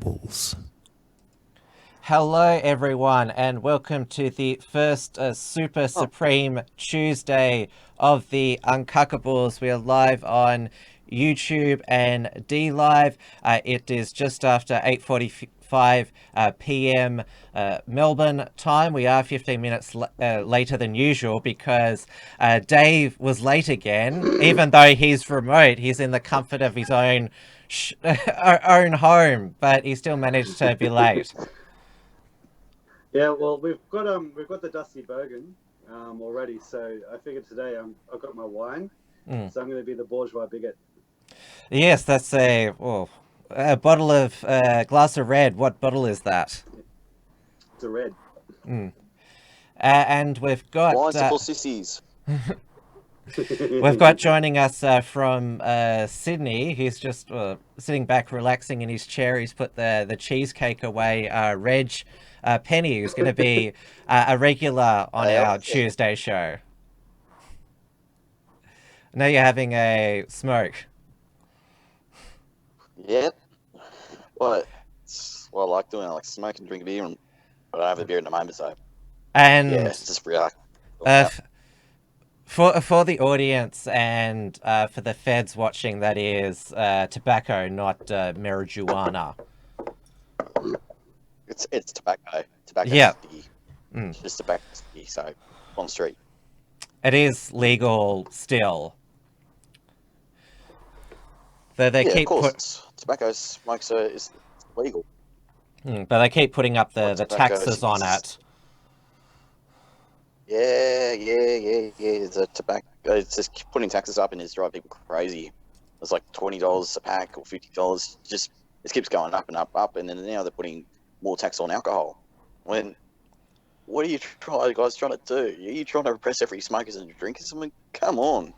Uncuckables. Hello everyone and welcome to the first Super Supreme Tuesday of the Uncuckables. We are live on YouTube and D-Live. It is just after 8:45 p.m. Melbourne time. We are 15 minutes later than usual because Dave was late again. Even though he's remote, he's in the comfort of his own home, but he still managed to be late. Yeah, well, we've got the Dusty Bergen already, so I figured today I've got my wine, so I'm going to be the bourgeois bigot. Yes, that's a bottle of glass of red. What bottle is that? It's a red. And we've got Wines are for sissies. We've got joining us from Sydney. He's just sitting back, relaxing in his chair. He's put the cheesecake away. Reg Penney, who's going to be a regular on our Tuesday show. Now you're having a smoke. Yep. What? I like doing. I like smoking, drink a beer, but I don't have a beer at the moment, so. And yeah, it's just relax. For the audience and for the feds watching, that is tobacco, not marijuana. It's tobacco. Tobacco. Yeah. It's just tobacco, so on the street. It is legal still. They keep of course. Tobacco smokes is legal. But they keep putting up the taxes on it. Yeah. The tobacco, it's just putting taxes up and it's driving people crazy. It's like $20 a pack or $50. Just it keeps going up and up, and then now they're putting more tax on alcohol. What are you guys trying to do? Are you trying to repress every smokers and drinkers? I mean, come on.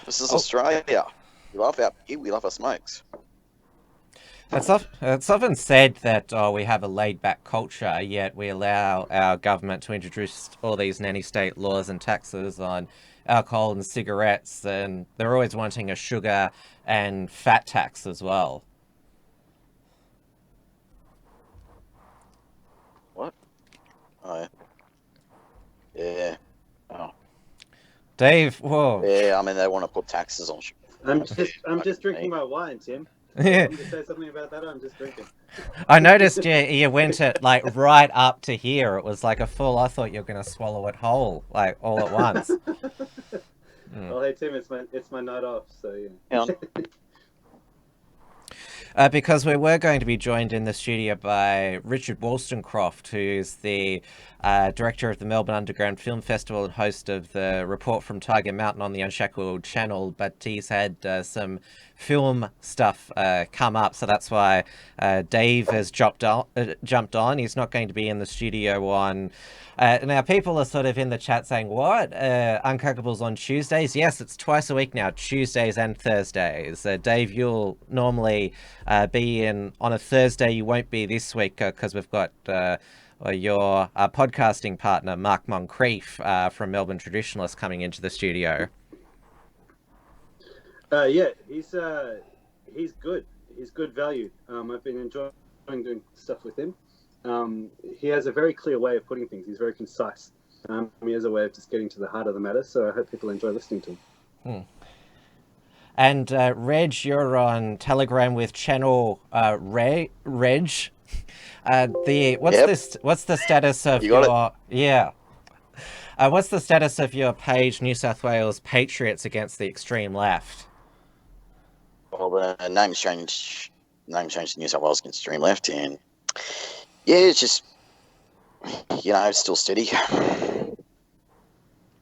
This is Australia. We love our beer, we love our smokes. It's often said that we have a laid-back culture, yet we allow our government to introduce all these nanny state laws and taxes on alcohol and cigarettes, and they're always wanting a sugar and fat tax as well. What? Oh, yeah. Oh. Dave, whoa. Yeah, I mean, they want to put taxes on sugar. I'm just drinking my wine, Tim. Yeah. Want to say something about that? I'm just drinking. I noticed you went it like right up to here. It was like a full. I thought you were going to swallow it whole, like all at once. Well, hey Tim, it's my night off, so yeah. Because we were going to be joined in the studio by Richard Wollstonecroft, who's the director of the Melbourne Underground Film Festival and host of the Report from Tiger Mountain on the Unshackled channel, but he's had some film stuff come up, so that's why Dave has jumped on. He's not going to be in the studio on... now, people are sort of in the chat saying, what? Uncockables on Tuesdays? Yes, it's twice a week now, Tuesdays and Thursdays. Dave, you'll normally be in on a Thursday. You won't be this week because we've got your podcasting partner, Mark Moncrief from Melbourne Traditionalist, coming into the studio. Yeah, he's good. He's good value. I've been enjoying doing stuff with him. He has a very clear way of putting things. He's very concise. He has a way of just getting to the heart of the matter, so I hope people enjoy listening to him. And Reg, you're on Telegram with channel Reg. What's the status of what's the status of your page, New South Wales Patriots against the extreme left? Well, the name's changed to New South Wales against extreme left, and yeah, it's just, it's still steady.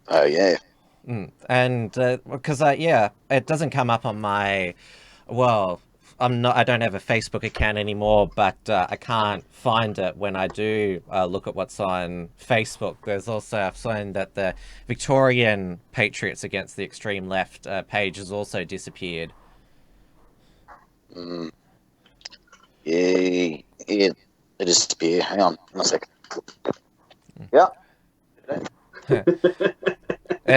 Oh, yeah. And because it doesn't come up on my, I don't have a Facebook account anymore, but I can't find it when I do look at what's on Facebook. There's also, I've seen that the Victorian Patriots against the extreme left page has also disappeared. Yeah, it disappeared. Hang on a second. Yeah.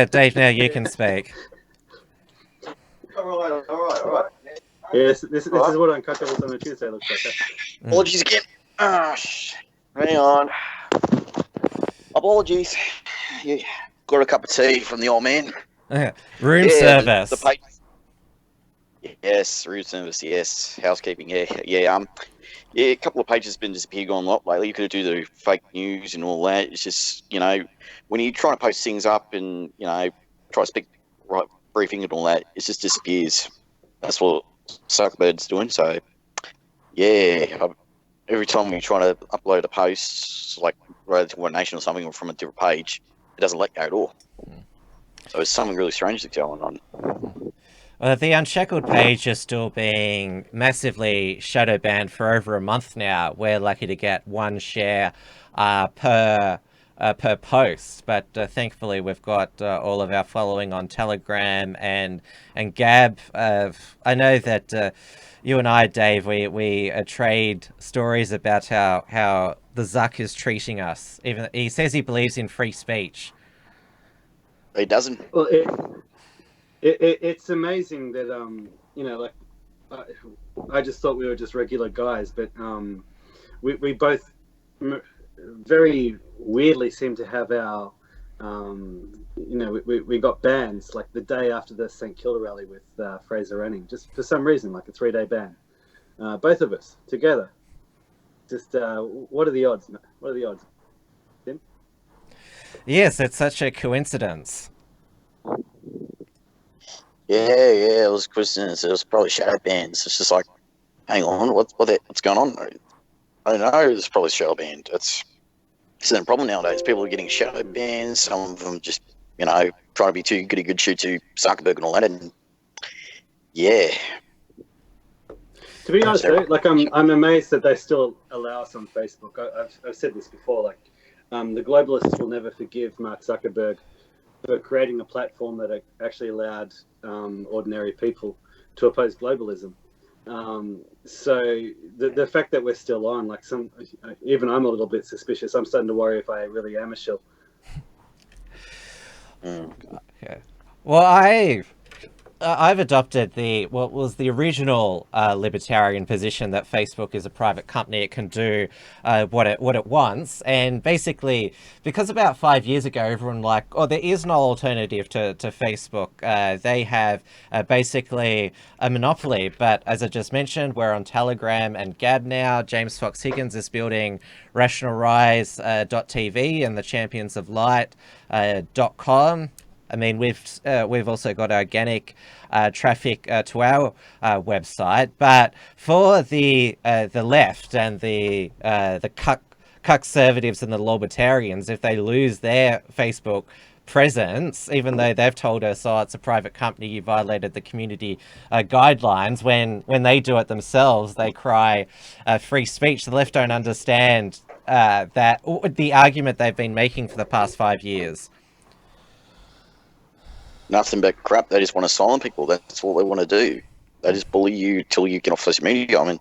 Dave, now you can speak. All right. Yes, this is what Uncuckables on a Tuesday looks like. Apologies again. Hang on. Apologies. Yeah. Got a cup of tea from the old man. Room service. The page. Yes, room service. Yes, housekeeping. Yeah. A couple of pages have been disappearing on a lot lately. You could do the fake news and all that. It's just, when you try to post things up and, try to speak right briefing and all that, it just disappears. That's what Zuckerberg's doing. So, yeah, every time we try to upload a post, like related to One Nation or something from a different page, it doesn't let go at all. So it's something really strange that's going on. Well, the Unshackled page is still being massively shadow banned for over a month now. We're lucky to get one share per post, but thankfully we've got all of our following on Telegram and Gab. I know that you and I, Dave, we trade stories about how the Zuck is treating us. Even he says he believes in free speech. He doesn't. Well, it's amazing that I just thought we were just regular guys, but we both very weirdly seem to have our we got bans like the day after the St Kilda rally with Fraser Anning, just for some reason, like a 3-day ban, both of us together. Just what are the odds? What are the odds, Tim? Yes, it's such a coincidence. Yeah, it was coincidence. It was probably shadow bans. It's just like, hang on, what's going on? I don't know. It's probably shadow banned. It's a problem nowadays. People are getting shadow bans. Some of them just, trying to be too goody good shoot to Zuckerberg and all that. And yeah. To be honest, though, like I'm amazed that they still allow us on Facebook. I've said this before. Like, the globalists will never forgive Mark Zuckerberg for creating a platform that actually allowed ordinary people to oppose globalism. So the fact that we're still on, like even I'm a little bit suspicious. I'm starting to worry if I really am a shill. Okay. Well, I've adopted what was the original libertarian position that Facebook is a private company. It can do what it wants. And basically, because about 5 years ago, everyone there is no alternative to Facebook. They have basically a monopoly. But as I just mentioned, we're on Telegram and Gab now. James Fox Higgins is building RationalRise.tv and the Champions of Light.com. I mean, we've also got organic traffic to our website, but for the left and the conservatives and the libertarians, if they lose their Facebook presence, even though they've told us, it's a private company, you violated the community guidelines, when they do it themselves, they cry free speech. The left don't understand that the argument they've been making for the past 5 years. Nothing but crap. They just want to silence people. That's what they want to do. They just bully you till you get off social media. I mean,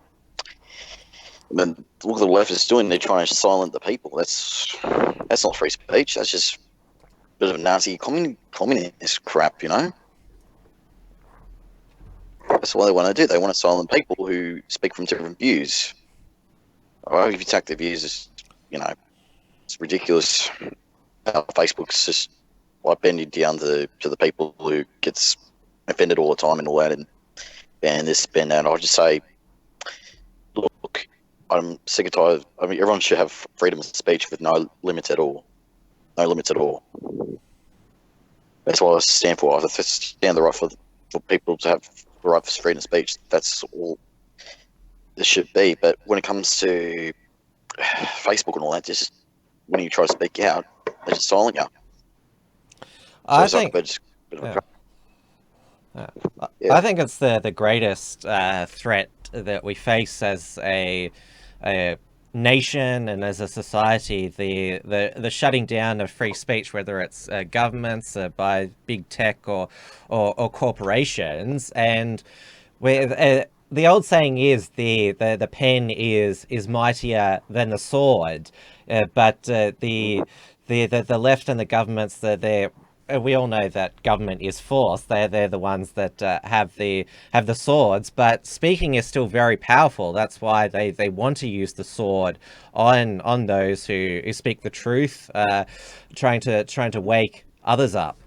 look what the left is doing. They're trying to silence the people. That's not free speech. That's just a bit of Nazi communist crap, That's what they want to do. They want to silence people who speak from different views. If you take their views, it's ridiculous. How Facebook's just bending down to the people who gets offended all the time and all that, and ban this, ban that. I'll just say, look, I'm sick and tired. I mean, everyone should have freedom of speech with no limits at all. No limits at all. That's what I stand for. I stand the right for people to have the right for freedom of speech. That's all this should be. But when it comes to Facebook and all that, just when you try to speak out, they just silent you. I think it's the greatest threat that we face as a nation and as a society. The shutting down of free speech, whether it's governments by big tech or corporations, and where the old saying is the pen is mightier than the sword, but the left and the governments, they're we all know that government is force. They're the ones that have the swords. But speaking is still very powerful. That's why they want to use the sword on those who speak the truth, trying to wake others up.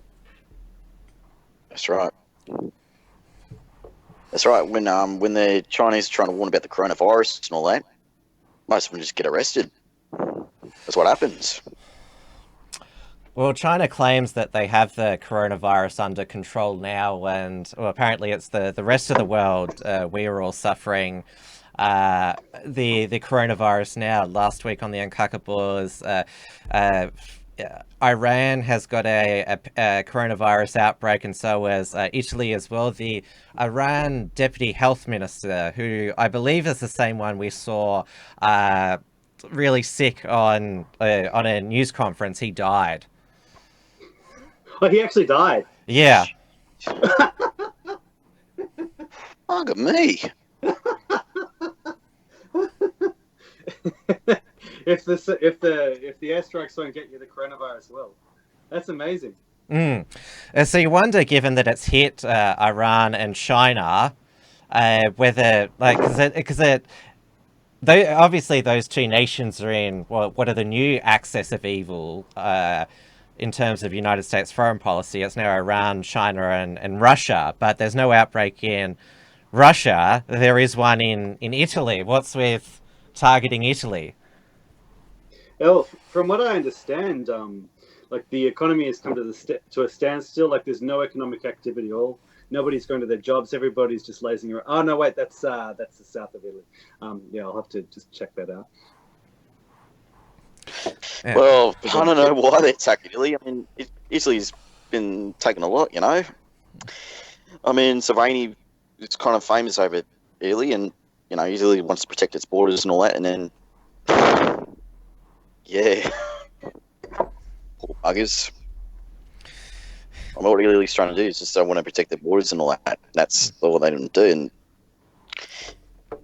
That's right. That's right. When the Chinese are trying to warn about the coronavirus and all that, most of them just get arrested. That's what happens. Well, China claims that they have the coronavirus under control now, and well, apparently it's the rest of the world. We are all suffering the coronavirus now. Last week on the Uncuckables, Iran has got a coronavirus outbreak, and so has Italy as well. The Iran deputy health minister, who I believe is the same one we saw really sick on a news conference, he died. Oh, he actually died. Yeah. Look at me. If the airstrikes won't get you the coronavirus, well, that's amazing. So you wonder, given that it's hit Iran and China, whether obviously those two nations are in what are the new axis of evil in terms of United States foreign policy. It's now Iran, China, and Russia, but there's no outbreak in Russia. There is one in Italy. What's with targeting Italy? Well, from what I understand, like the economy has come to a standstill. Like there's no economic activity at all. Nobody's going to their jobs. Everybody's just lazing around. Oh no, wait, that's the south of Italy. Yeah, I'll have to just check that out. Yeah. Well, I don't know why they're attacking Italy. I mean, Italy's been taking a lot, you know. I mean, Savani is kind of famous over Italy, and you know, Italy wants to protect its borders and all that, and then, yeah, poor buggers. I mean, what Italy's trying to do is just they want to protect their borders and all that. That's all they didn't do, and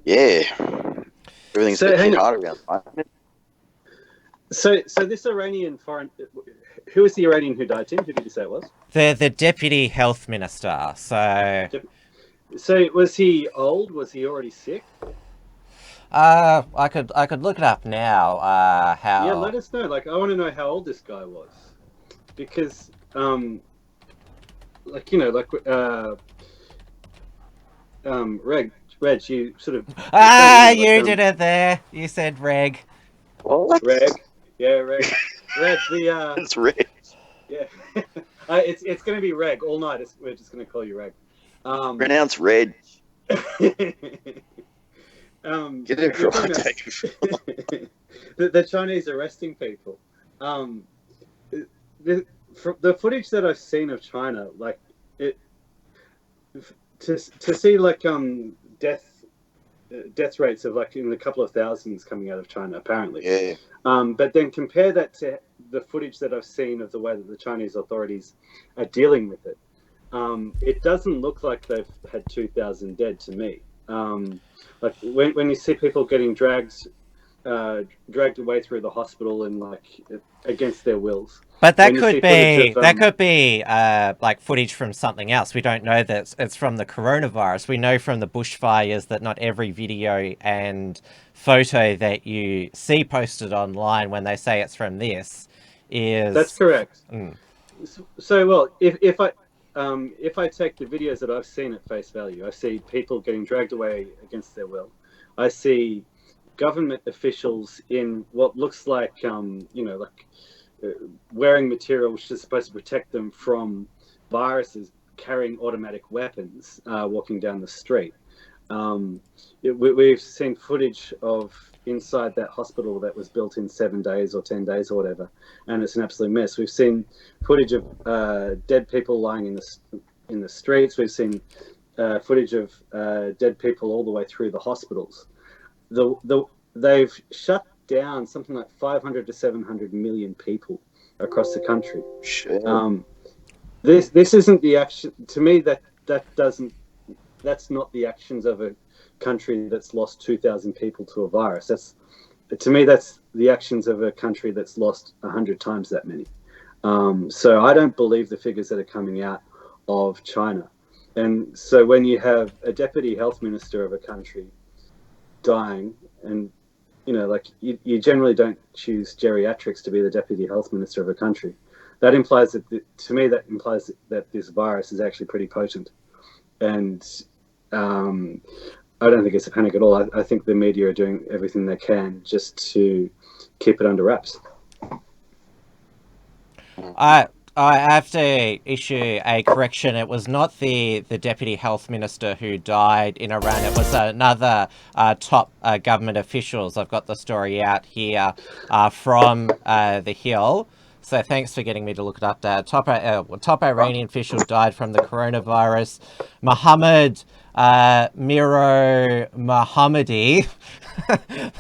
yeah, everything's a bit hard around the moment. So this Iranian foreign, who was the Iranian who died, Tim? Who did you say it was? The deputy health minister. So was he old? Was he already sick? I could look it up now. How? Yeah, let us know. Like, I want to know how old this guy was, because like you know, like Reg, you sort of you did it there. You said Reg. What? Reg. Yeah, Reg. Reg, It's Reg. Yeah. It's going to be Reg all night. We're just going to call you Reg. Pronounce Reg. Get it right, Dave. The Chinese arresting people. The footage that I've seen of China, like to see like death rates of like in a couple of thousands coming out of China, apparently. Yeah. But then compare that to the footage that I've seen of the way that the Chinese authorities are dealing with it. It doesn't look like they've had 2,000 dead to me. Like when you see people getting dragged away through the hospital and like against their wills. But that could be like footage from something else. We don't know that it's from the coronavirus. We know from the bushfires that not every video and photo that you see posted online when they say it's from this is. That's correct. So well, if I take the videos that I've seen at face value, I see people getting dragged away against their will. I see government officials in what looks like wearing material which is supposed to protect them from viruses, carrying automatic weapons, walking down the street. We've seen footage of inside that hospital that was built in 7 days or 10 days or whatever, and it's an absolute mess. We've seen footage of dead people lying in the streets. We've seen footage of dead people all the way through the hospitals. They've shut down something like 500 to 700 million people across the country. Sure. This isn't the action to me. That's not the actions of a country that's lost 2,000 people to a virus. That's the actions of a country that's lost 100 times that many. So I don't believe the figures that are coming out of China. And so when you have a deputy health minister of a country dying, and like you generally don't choose geriatrics to be the deputy health minister of a country. That implies that, to me, that implies that this virus is actually pretty potent. And I don't think it's a panic at all. I think the media are doing everything they can just to keep it under wraps. I have to issue a correction. It was not the deputy health minister who died in Iran. It was another top government officials. I've got the story out here from The Hill. So thanks for getting me to look it up there. Top Iranian official died from the coronavirus. Mohammed Miro Mohammadi,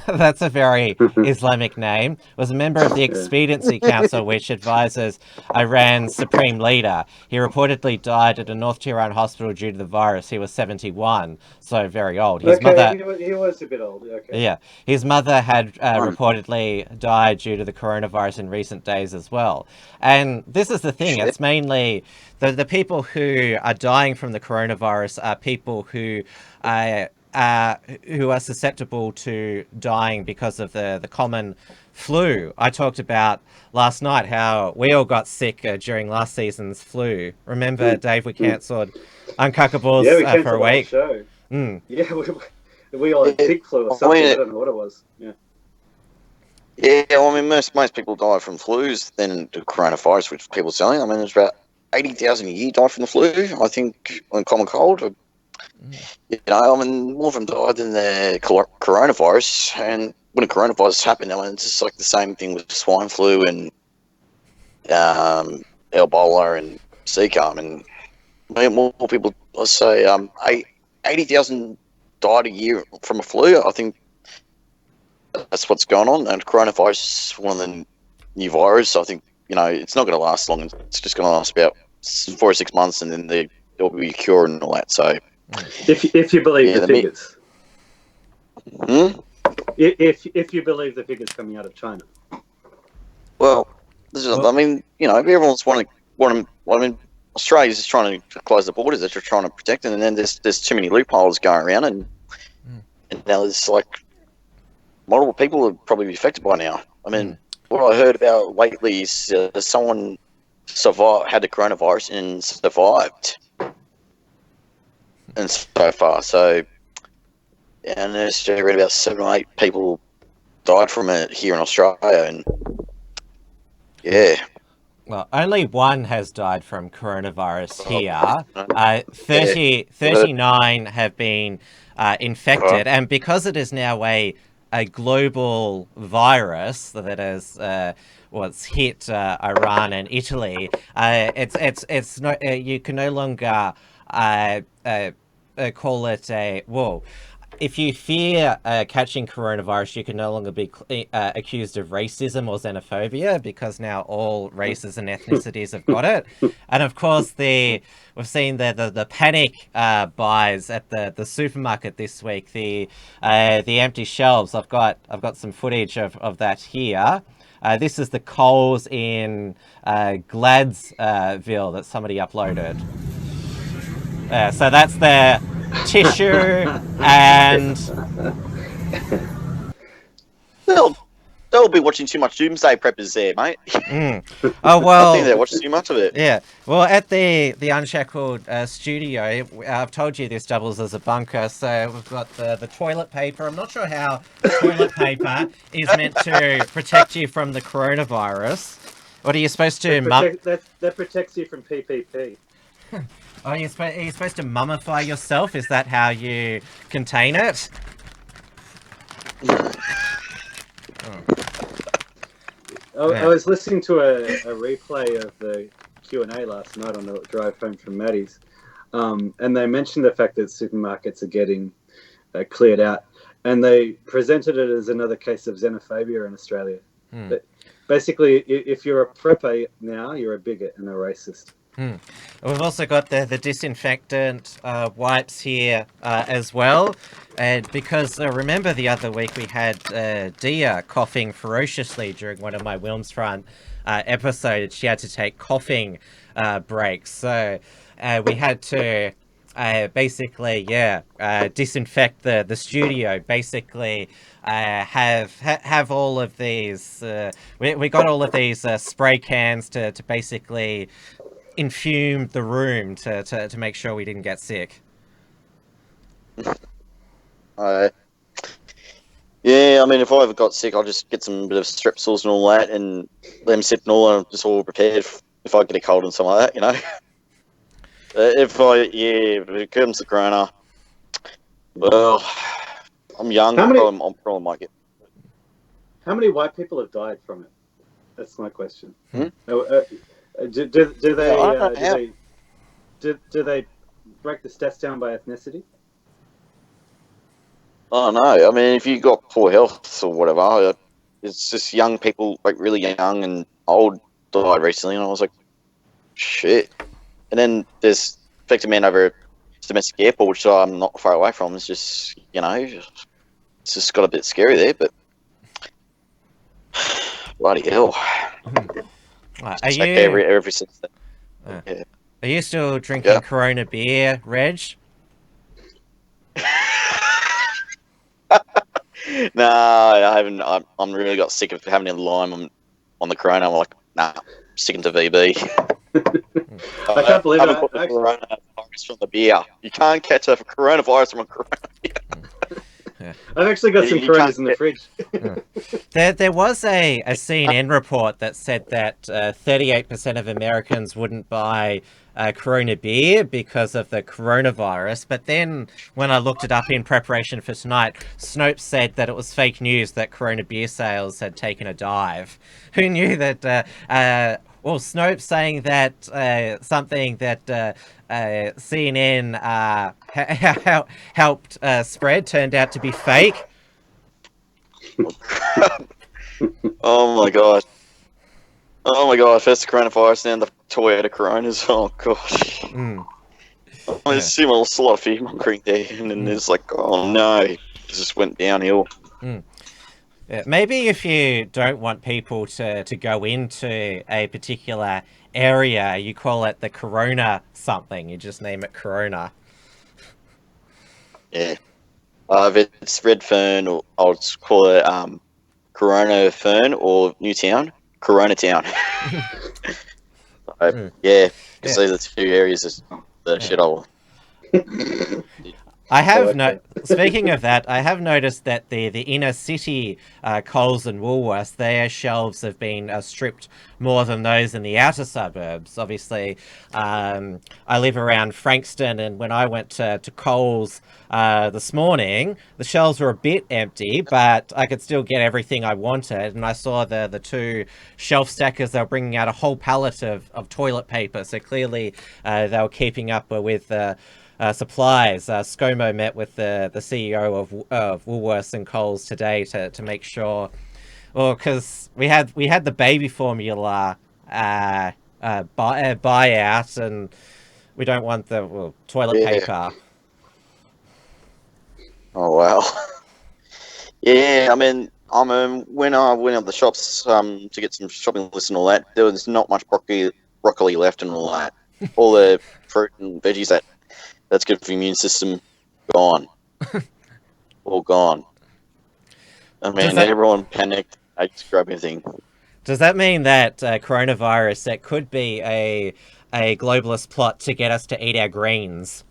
that's a very Islamic name, was a member of the Expediency Council, which advises Iran's supreme leader. He reportedly died at a North Tehran hospital due to the virus. He was 71, so very old. His mother, he was a bit old. Okay. Yeah, his mother had reportedly died due to the coronavirus in recent days as well. And this is the thing, it's mainly the people who are dying from the coronavirus are people who are susceptible to dying because of the common flu. I talked about last night how we all got sick during last season's flu. Remember, Dave, we cancelled Uncuckables for a week. Show. Yeah, we all had pig flu or something. I don't know what it was. Yeah. Yeah, well, I mean, most people die from flus than the coronavirus, which people are saying. I mean, there's about 80,000 a year die from the flu, I think, on common cold. I mean, more of them died than the coronavirus. And when the coronavirus happened, I mean, it's just like the same thing with swine flu and Ebola and Zika. And I mean, more people, let's say, 80,000 died a year from a flu. I think that's what's going on. And coronavirus is one of the new viruses. I think, it's not going to last long. It's just going to last about 4 or 6 months, and then there'll be a cure and all that. So, if you believe the figures, if you believe the figures coming out of China, well, I mean, everyone's wanting. I mean, Australia's just trying to close the borders. They're trying to protect it, and then there's too many loopholes going around, and now there's like multiple people will probably be affected by now. I mean, what I heard about lately is someone had the coronavirus and survived, and so far, and there's read about 7 or 8 people died from it here in Australia, and yeah. Well, only one has died from coronavirus here. 39 have been infected, and because it is now a global virus that has what's hit Iran and Italy, it's not you can no longer call it a if you fear catching coronavirus, you can no longer be accused of racism or xenophobia, because now all races and ethnicities have got it. And of course, we've seen the panic buys at the supermarket this week. The empty shelves. I've got some footage of that here. This is the Coles in Gladsville that somebody uploaded. So that's their tissue and they'll be watching too much Doomsday Preppers there, mate. Oh well, I think they watch too much of it. Yeah, well, at the Unshackled studio, I've told you this doubles as a bunker. So we've got the toilet paper. I'm not sure how toilet paper is meant to protect you from the coronavirus. What are you supposed to? That protects you from PPP. Are you supposed to mummify yourself? Is that how you contain it? I was listening to a replay of the Q&A last night on the drive home from Maddie's, and they mentioned the fact that supermarkets are getting cleared out, and they presented it as another case of xenophobia in Australia. But basically, if you're a prepper now, you're a bigot and a racist. We've also got the disinfectant wipes here as well, and because remember the other week we had Dia coughing ferociously during one of my Wilms Front episode, she had to take coughing breaks. So we had to basically, disinfect the studio. Basically, have all of these. We got all of these spray cans to basically infume the room to make sure we didn't get sick. Yeah, I mean, if I ever got sick, I'll just get some bit of strepsils and all that, and let them sit and all, and I'm just all prepared if I get a cold and something like that, you know. If it comes to corona, well, I'm young. How many- I probably might get. How many white people have died from it? That's my question. Hmm? Do they break the stats down by ethnicity? Oh no! I mean, if you got poor health or whatever, it's just young people, like really young and old, died recently, and I was like, shit. And then there's affected man over domestic airport, which I'm not far away from. It's just, you know, it's just got a bit scary there, but bloody hell. Are you Every since then. Yeah. are you still drinking Yeah. Corona beer, Reg? No, I haven't. I'm really got sick of having a lime on the Corona. I'm like, nah, I'm sticking to VB. I can't believe haven't it. got the coronavirus from the beer. You can't catch a coronavirus from a Corona beer. I've actually got some You Coronas can't in the fridge. There was a CNN report that said that 38% of Americans wouldn't buy Corona beer because of the coronavirus. But then when I looked it up in preparation for tonight, Snopes said that it was fake news that Corona beer sales had taken a dive. Who knew that? Well, Snopes saying that something that CNN helped spread turned out to be fake. Oh my god. Oh my god, first the coronavirus, then the Toyota Coronas. Oh gosh. There's a lot of fear mongering there, and then there's like, oh no, it just went downhill. Yeah, maybe if you don't want people to go into a particular area, you call it the Corona something. You just name it Corona. Yeah. If it's Red Fern, or I'll just call it Corona Fern, or Newtown, Corona Town. Yeah, because these are two areas of the shithole. I have Speaking of that, I have noticed that the inner city Coles and Woolworths, their shelves have been stripped more than those in the outer suburbs. Obviously, I live around Frankston, and when I went to Coles this morning, the shelves were a bit empty, but I could still get everything I wanted. And I saw the two shelf stackers, they were bringing out a whole pallet of toilet paper. So clearly they were keeping up with supplies. ScoMo met with the CEO of Woolworths and Coles today to make sure, well, because we had the baby formula buyout, and we don't want the toilet paper. Oh wow. Yeah, I mean, when I went up the shops to get some shopping lists and all that, there was not much broccoli left and all that. All the fruit and veggies that's good for the immune system, gone. All gone. I mean, everyone panicked. I just grabbed everything. Does that mean that coronavirus, that could be a globalist plot to get us to eat our greens?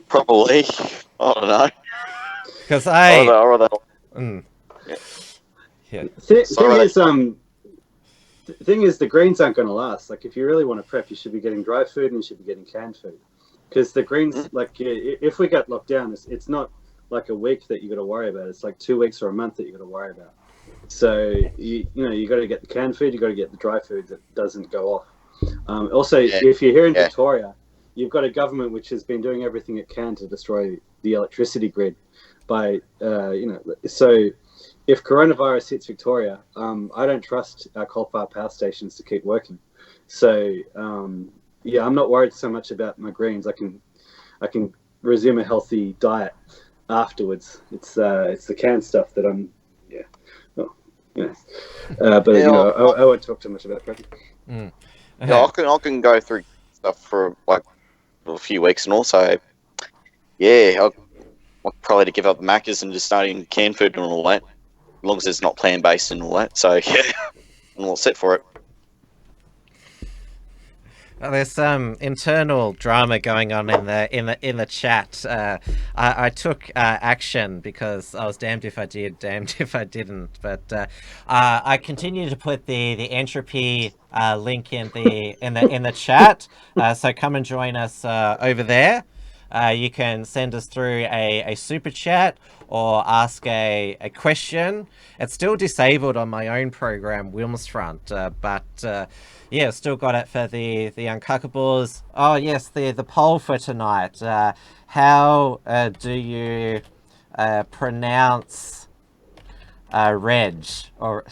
Probably. I don't know. Because thing is, the greens aren't going to last. Like, if you really want to prep, you should be getting dry food and you should be getting canned food. Because the greens, like, if we get locked down, it's not like a week that you got to worry about. It's like 2 weeks or a month that you got to worry about. So you got to get the canned food, you got to get the dry food that doesn't go off. Also, if you're here in Victoria, you've got a government which has been doing everything it can to destroy the electricity grid. So if coronavirus hits Victoria, I don't trust our coal-fired power stations to keep working. So I'm not worried so much about my greens. I can resume a healthy diet afterwards. It's the canned stuff that I'm Yeah. But Yeah, I won't talk too much about that. Mm. yeah, I can go through stuff for like a few weeks and also, yeah, I'll probably to give up the Maccas and just start eating canned food and all that, as long as it's not plant based and all that. So yeah, I'm all set for it. There's some internal drama going on in the chat. I took action because I was damned if I did, damned if I didn't. But I continue to put the entropy link in the chat. So come and join us over there. You can send us through a super chat or ask a question. It's still disabled on my own program, Wilmsfront, but yeah, still got it for the Uncuckables. Oh yes, the poll for tonight. How do you pronounce Reg or?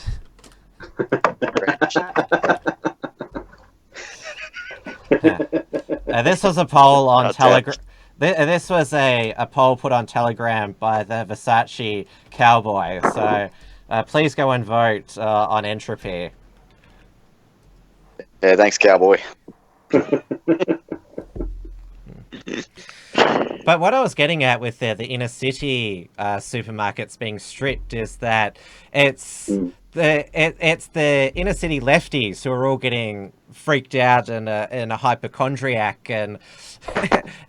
This was a poll on Telegram. This was a poll put on Telegram by the Versace cowboy. So please go and vote on entropy. Yeah, thanks, cowboy. But what I was getting at with the inner city supermarkets being stripped is that it's it's the inner city lefties who are all getting freaked out and a hypochondriac and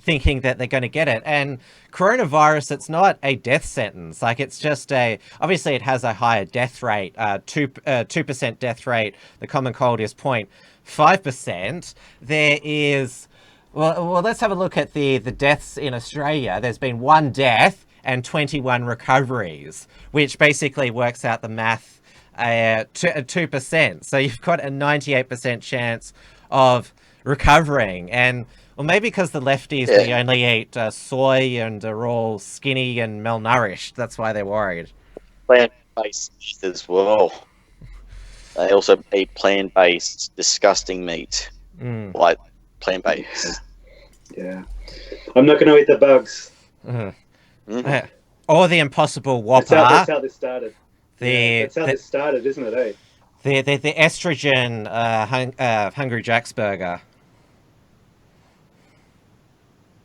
thinking that they're going to get it. And coronavirus, it's not a death sentence. Like, it's just obviously it has a higher death rate, 2% death rate. The common cold is 0.5%. There is... Well, let's have a look at the deaths in Australia. There's been 1 death and 21 recoveries, which basically works out the math to 2%. So you've got a 98% chance of recovering. And, well, maybe because the lefties, they only eat soy and are all skinny and malnourished. That's why they're worried. Plant-based meat as well. They also eat plant-based, disgusting meat. Like plant-based. Yeah. I'm not going to eat the bugs. Or the Impossible Whopper. That's how this started. That's how this started, isn't it, eh? The estrogen Hungry Jack's burger.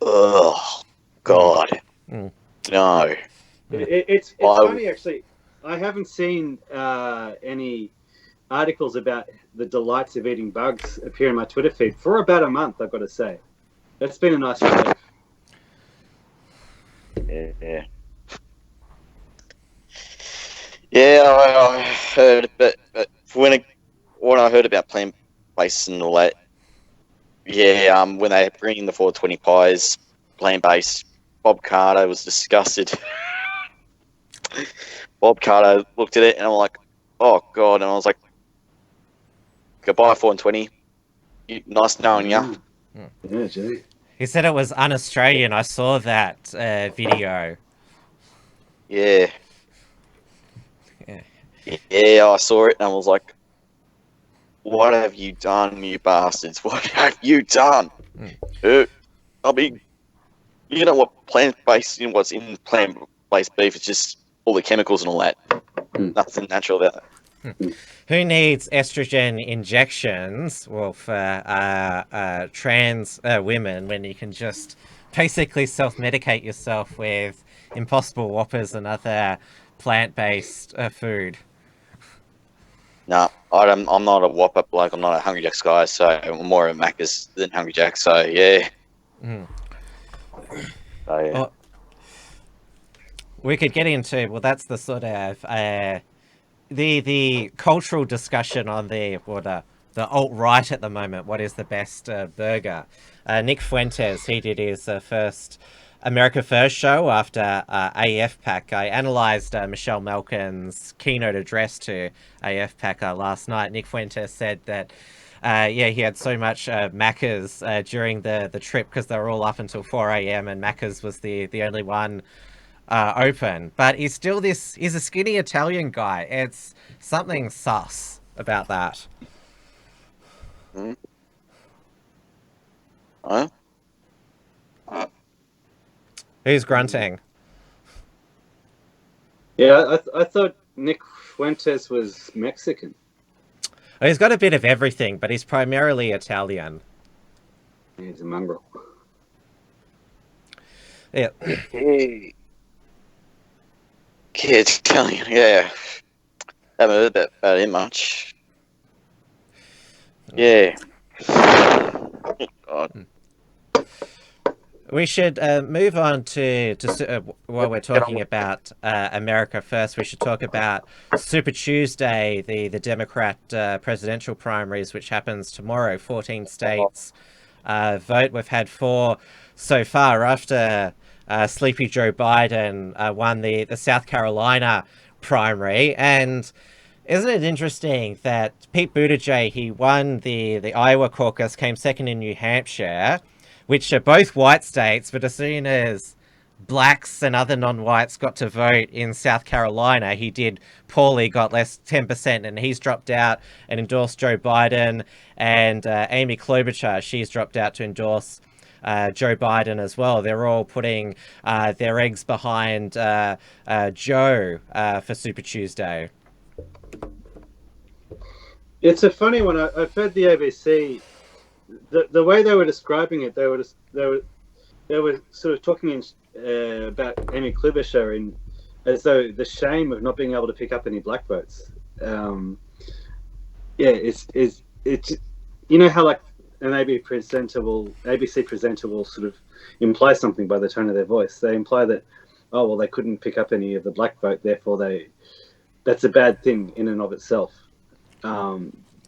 Oh, God. No. It's funny, actually. I haven't seen any articles about the delights of eating bugs appear in my Twitter feed for about a month, I've got to say. That's been a nice relief. Yeah. Yeah, I heard, but when I heard about plant-based and all that, yeah, when they bring in the 420 pies, plant-based, Bob Carter was disgusted. Bob Carter looked at it and I'm like, oh God, and I was like, goodbye 420. Nice knowing you. Yeah, gee. He said it was un-Australian. I saw that video. Yeah. Yeah, I saw it and I was like, what have you done, you bastards? What have you done? I mean, you know what plant-based, what's in plant-based beef is just all the chemicals and all that. Nothing natural about it. Who needs estrogen injections, well, for trans women when you can just basically self-medicate yourself with Impossible Whoppers and other plant-based food? No, I'm not a Whopper bloke. I'm not a Hungry Jack's guy, so I'm more a Macca's than Hungry Jack. So yeah. So yeah. Well, we could get into, well, that's the sort of the cultural discussion on the alt-right at the moment. What is the best burger? Nick Fuentes, he did his first America First show after AFPAC. I analysed Michelle Malkin's keynote address to AFPAC last night. Nick Fuentes said that he had so much Macca's during the trip because they were all up until 4 a.m. and Macca's was the only one open. But he's a skinny Italian guy. It's something sus about that. Who's grunting? Yeah, I thought Nick Fuentes was Mexican. He's got a bit of everything, but he's primarily Italian. He's a mongrel. Yeah. Yeah, it's Italian. Yeah, haven't heard about him much. Yeah. God. We should move on to while we're talking about America first, we should talk about Super Tuesday, the Democrat presidential primaries, which happens tomorrow. 14 states vote. We've had 4 so far after Sleepy Joe Biden won the South Carolina primary. And isn't it interesting that Pete Buttigieg, he won the Iowa caucus, came second in New Hampshire, which are both white states, but as soon as blacks and other non-whites got to vote in South Carolina, he did poorly, got less 10%, and he's dropped out and endorsed Joe Biden. And Amy Klobuchar, she's dropped out to endorse Joe Biden as well. They're all putting their eggs behind Joe for Super Tuesday. It's a funny one. I've heard the ABC. The way they were describing it, they were sort of talking about Amy Klobuchar as though the shame of not being able to pick up any black votes. It's you know how like an ABC presenter will sort of imply something by the tone of their voice. They imply that, oh well, they couldn't pick up any of the black vote, therefore that's a bad thing in and of itself.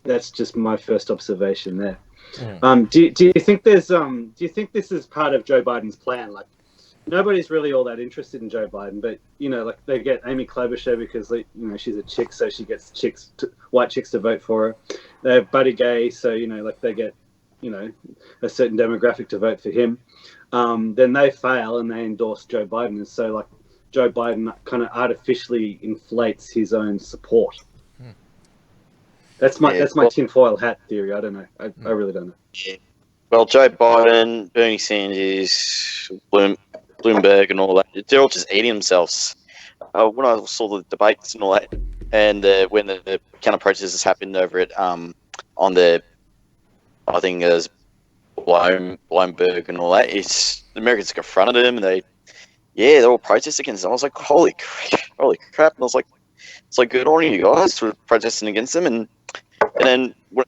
That's just my first observation there. Do you think this is part of Joe Biden's plan? Like, nobody's really all that interested in Joe Biden, but like they get Amy Klobuchar because she's a chick, so she gets white chicks to vote for her. They have Buddy Gay, so like they get a certain demographic to vote for him. Then they fail and they endorse Joe Biden, and so like Joe Biden kind of artificially inflates his own support. That's my tinfoil hat theory. I don't know. I really don't know. Yeah. Well, Joe Biden, Bernie Sanders, Bloomberg, and all that—they're all just eating themselves. When I saw the debates and all that, and when the counter protests happened over it, on the, I think it was Bloomberg and all that, the Americans confronted them, and they're all protesting against them. I was like, holy crap! And I was like, it's like good on you guys for protesting against them, and then when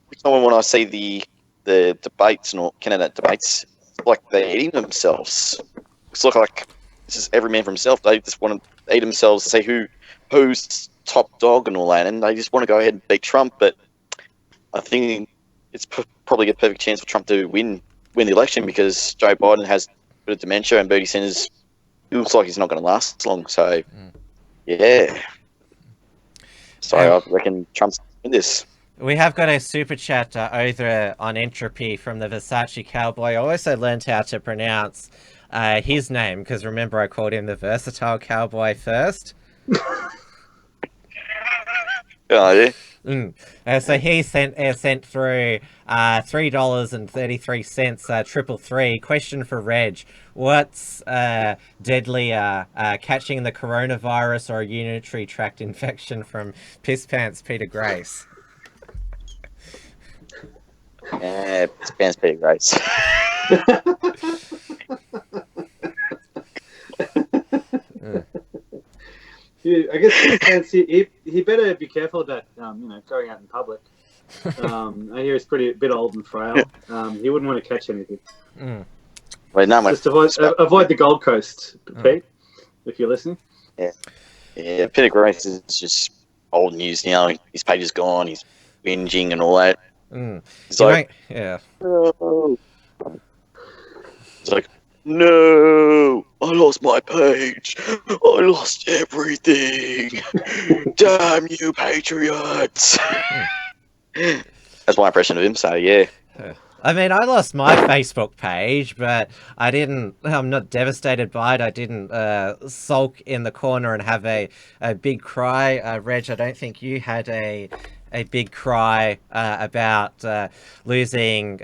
I see the debates and all candidate debates, like they're eating themselves. It's like this is every man for himself. They just want to eat themselves, say who's top dog and all that, and they just want to go ahead and beat Trump. But I think it's probably a perfect chance for Trump to win the election because Joe Biden has a bit of dementia and Bernie Sanders, it looks like he's not going to last long. So yeah. So I reckon Trump's in this. We have got a super chat over on Entropy from the Versace Cowboy. I also learned how to pronounce his name because remember I called him the Versatile Cowboy first. Oh yeah. So he sent through $3.33 333. Question for Reg: what's deadlier, catching the coronavirus or a urinary tract infection from Piss Pants Peter Grace? Piss Pants Peter Grace. I guess Piss Pants, he better be careful about going out in public. I hear he's a bit old and frail. He wouldn't want to catch anything. Wait, no, just avoid the Gold Coast, Pete, if you're listening. Yeah. Peter Grace is just old news now. His page is gone. He's binging and all that. It's like, no. It's like, no, I lost my page. I lost everything. Damn you, Patriots. That's my impression of him, so yeah. I mean, I lost my Facebook page, but I'm not devastated by it. I didn't sulk in the corner and have a big cry. Reg, I don't think you had a big cry about losing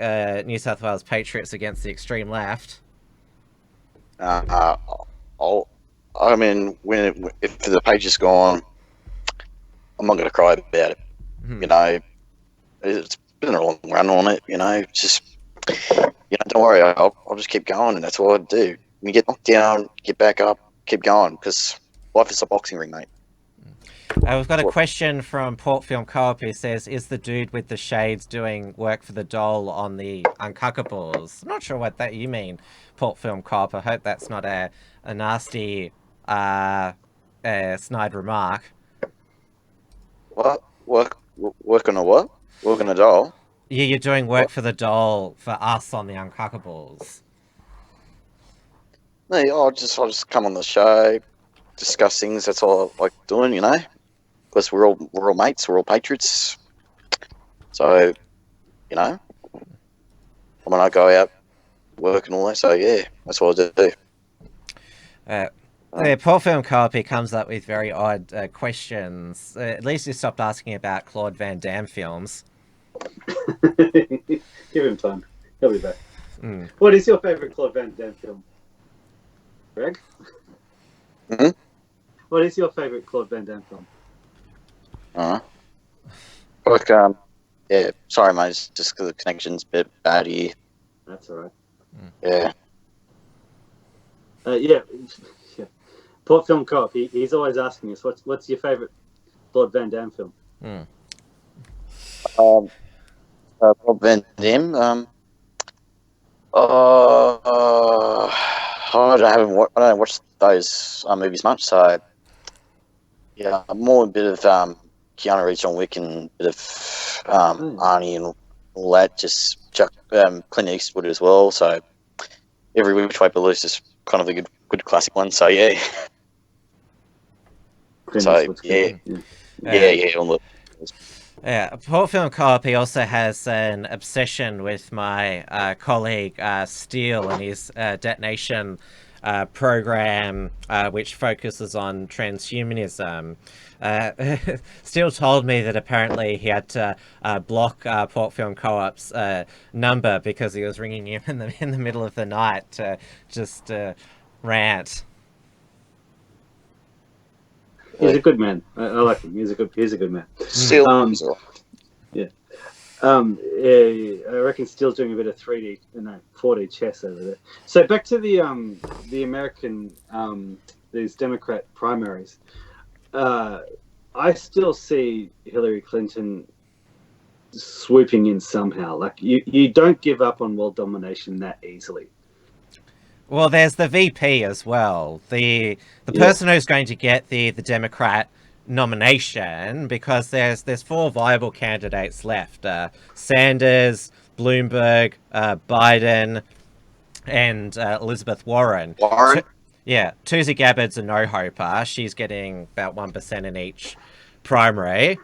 New South Wales Patriots against the extreme left. I mean, if the page is gone, I'm not going to cry about it. Hmm. You know, it's been a long run on it. You know, just don't worry. I'll just keep going, and that's what I do. When you get knocked down, get back up, keep going, because life is a boxing ring, mate. We've got a question from Port Film Co-op who says, is the dude with the shades doing work for the doll on the Uncuckables? I'm not sure what that you mean, Port Film Co-op. I hope that's not a nasty snide remark. What? Work on a what? Work on a doll? Yeah, you're doing work What? for the doll for us on the Uncuckables. No, I'll just come on the show, discuss things. That's all I like doing, you know. Because we're all mates. We're all patriots. So, you know, when I go out, work and all that. So yeah, that's what I do. Yeah, Port Film Co-op comes up with very odd questions. At least he stopped asking about Claude Van Damme films. Give him time. He'll be back. Mm. What is your favourite Claude Van Damme film, Greg? Hmm? What is your favourite Claude Van Damme film? Like, yeah. Sorry, mate. It's just because the connection's a bit bad here. That's all right. Yeah. Yeah. Port Film Co-op. He's always asking us, what's your favourite Claude Van Damme film? Mm. Bob Van Dam. I don't watch those movies much. So yeah, I'm more a bit of Keanu Reeves, John Wick, and a bit of Arnie and all that. Just Clint Eastwood as well. So every which way but loose is kind of a good classic one. So yeah. So yeah. Yeah, Port Film Co-op also has an obsession with my colleague Steele and his detonation program, which focuses on transhumanism. Steele told me that apparently he had to block Port Film Co-op's number because he was ringing him in the middle of the night to just rant. He's a good man. I like him. He's a good man. Still, yeah. I reckon Steele's doing a bit of 4D chess over there. So back to the American these Democrat primaries. I still see Hillary Clinton swooping in somehow. Like you don't give up on world domination that easily. Well, there's the VP as well. The person who's going to get the Democrat nomination, because there's 4 viable candidates left. Sanders, Bloomberg, Biden, and Elizabeth Warren. Tulsi Gabbard's a no-hoper. She's getting about 1% in each primary.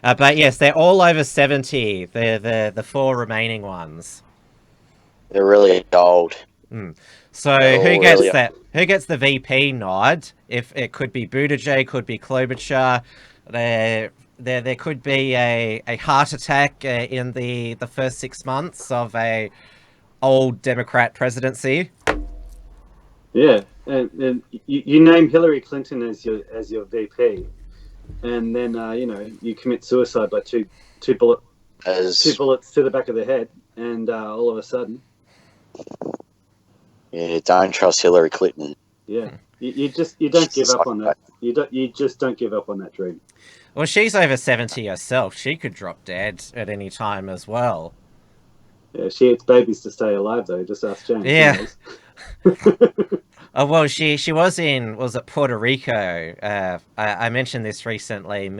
But yes, they're all over 70, the 4 remaining ones. They're really old. So who gets that? Who gets the VP nod? If it could be Buttigieg, could be Klobuchar. There could be a heart attack in the first 6 months of a old Democrat presidency. Yeah, and you name Hillary Clinton as your VP, and then you commit suicide by two bullets to the back of the head, and all of a sudden. Yeah, don't trust Hillary Clinton. Yeah, you don't give up on that. You just don't give up on that dream. Well, she's over 70 herself. She could drop dead at any time as well. Yeah, she eats babies to stay alive, though. Just ask James. Yeah. Oh, well, she was at Puerto Rico. I mentioned this recently,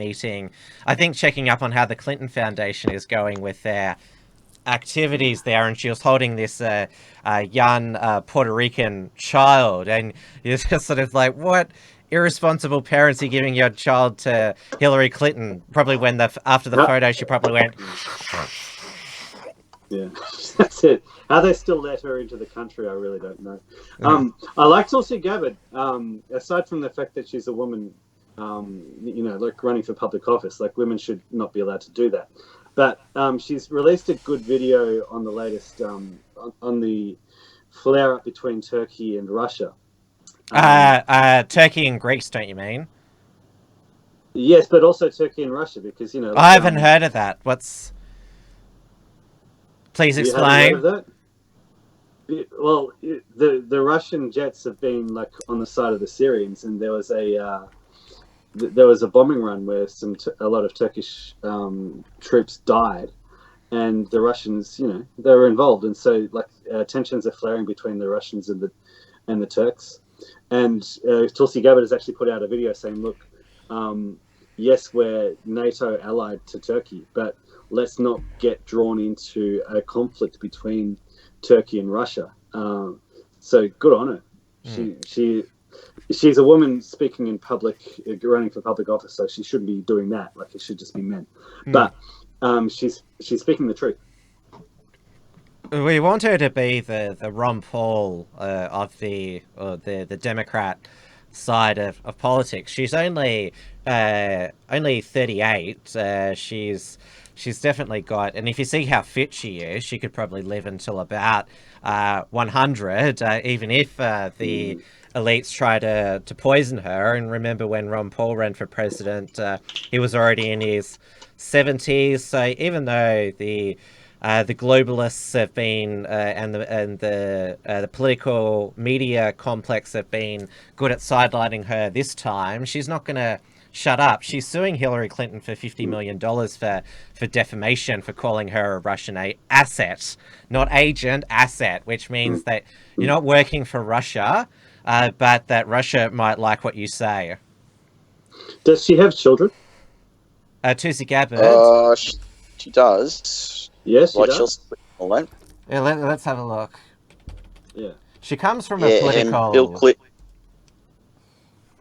checking up on how the Clinton Foundation is going with their activities there, and she was holding this young Puerter Rican child, and you're just sort of like, what irresponsible parents are giving your child to Hillary Clinton? Probably when after the photo, she probably went. Yeah, that's it. How they still let her into the country, I really don't know. I like Tulsi Gabbard. Aside from the fact that she's a woman, like running for public office, like women should not be allowed to do that. But she's released a good video on the latest on the flare-up between Turkey and Russia. Turkey and Greece, don't you mean? Yes, but also Turkey and Russia, because I haven't heard of that. Please you haven't heard of explain. that. Well, the Russian jets have been like on the side of the Syrians, and there was a bombing run where a lot of Turkish troops died, and the Russians, they were involved, and so like tensions are flaring between the Russians and the Turks. And Tulsi Gabbard has actually put out a video saying, "Look, yes, we're NATO allied to Turkey, but let's not get drawn into a conflict between Turkey and Russia." So good on her. She's a woman speaking in public, running for public office, so she shouldn't be doing that. Like, it should just be men. But she's speaking the truth. We want her to be the Ron Paul of the Democrat side of politics. She's only 38. She's definitely got, and if you see how fit she is, she could probably live until about 100, even if the elites try to poison her. And remember when Ron Paul ran for president, he was already in his 70s. So even though the globalists have been and the political media complex have been good at sidelining her this time, she's not going to shut up. She's suing Hillary Clinton for $50 million for defamation, for calling her a Russian asset, not agent, asset, which means that you're not working for Russia, but that Russia might like what you say. Does she have children? Tulsi Gabbard. She does. Yes, she does. Yeah, let's have a look. Yeah. She comes from a political... And Bill Clinton.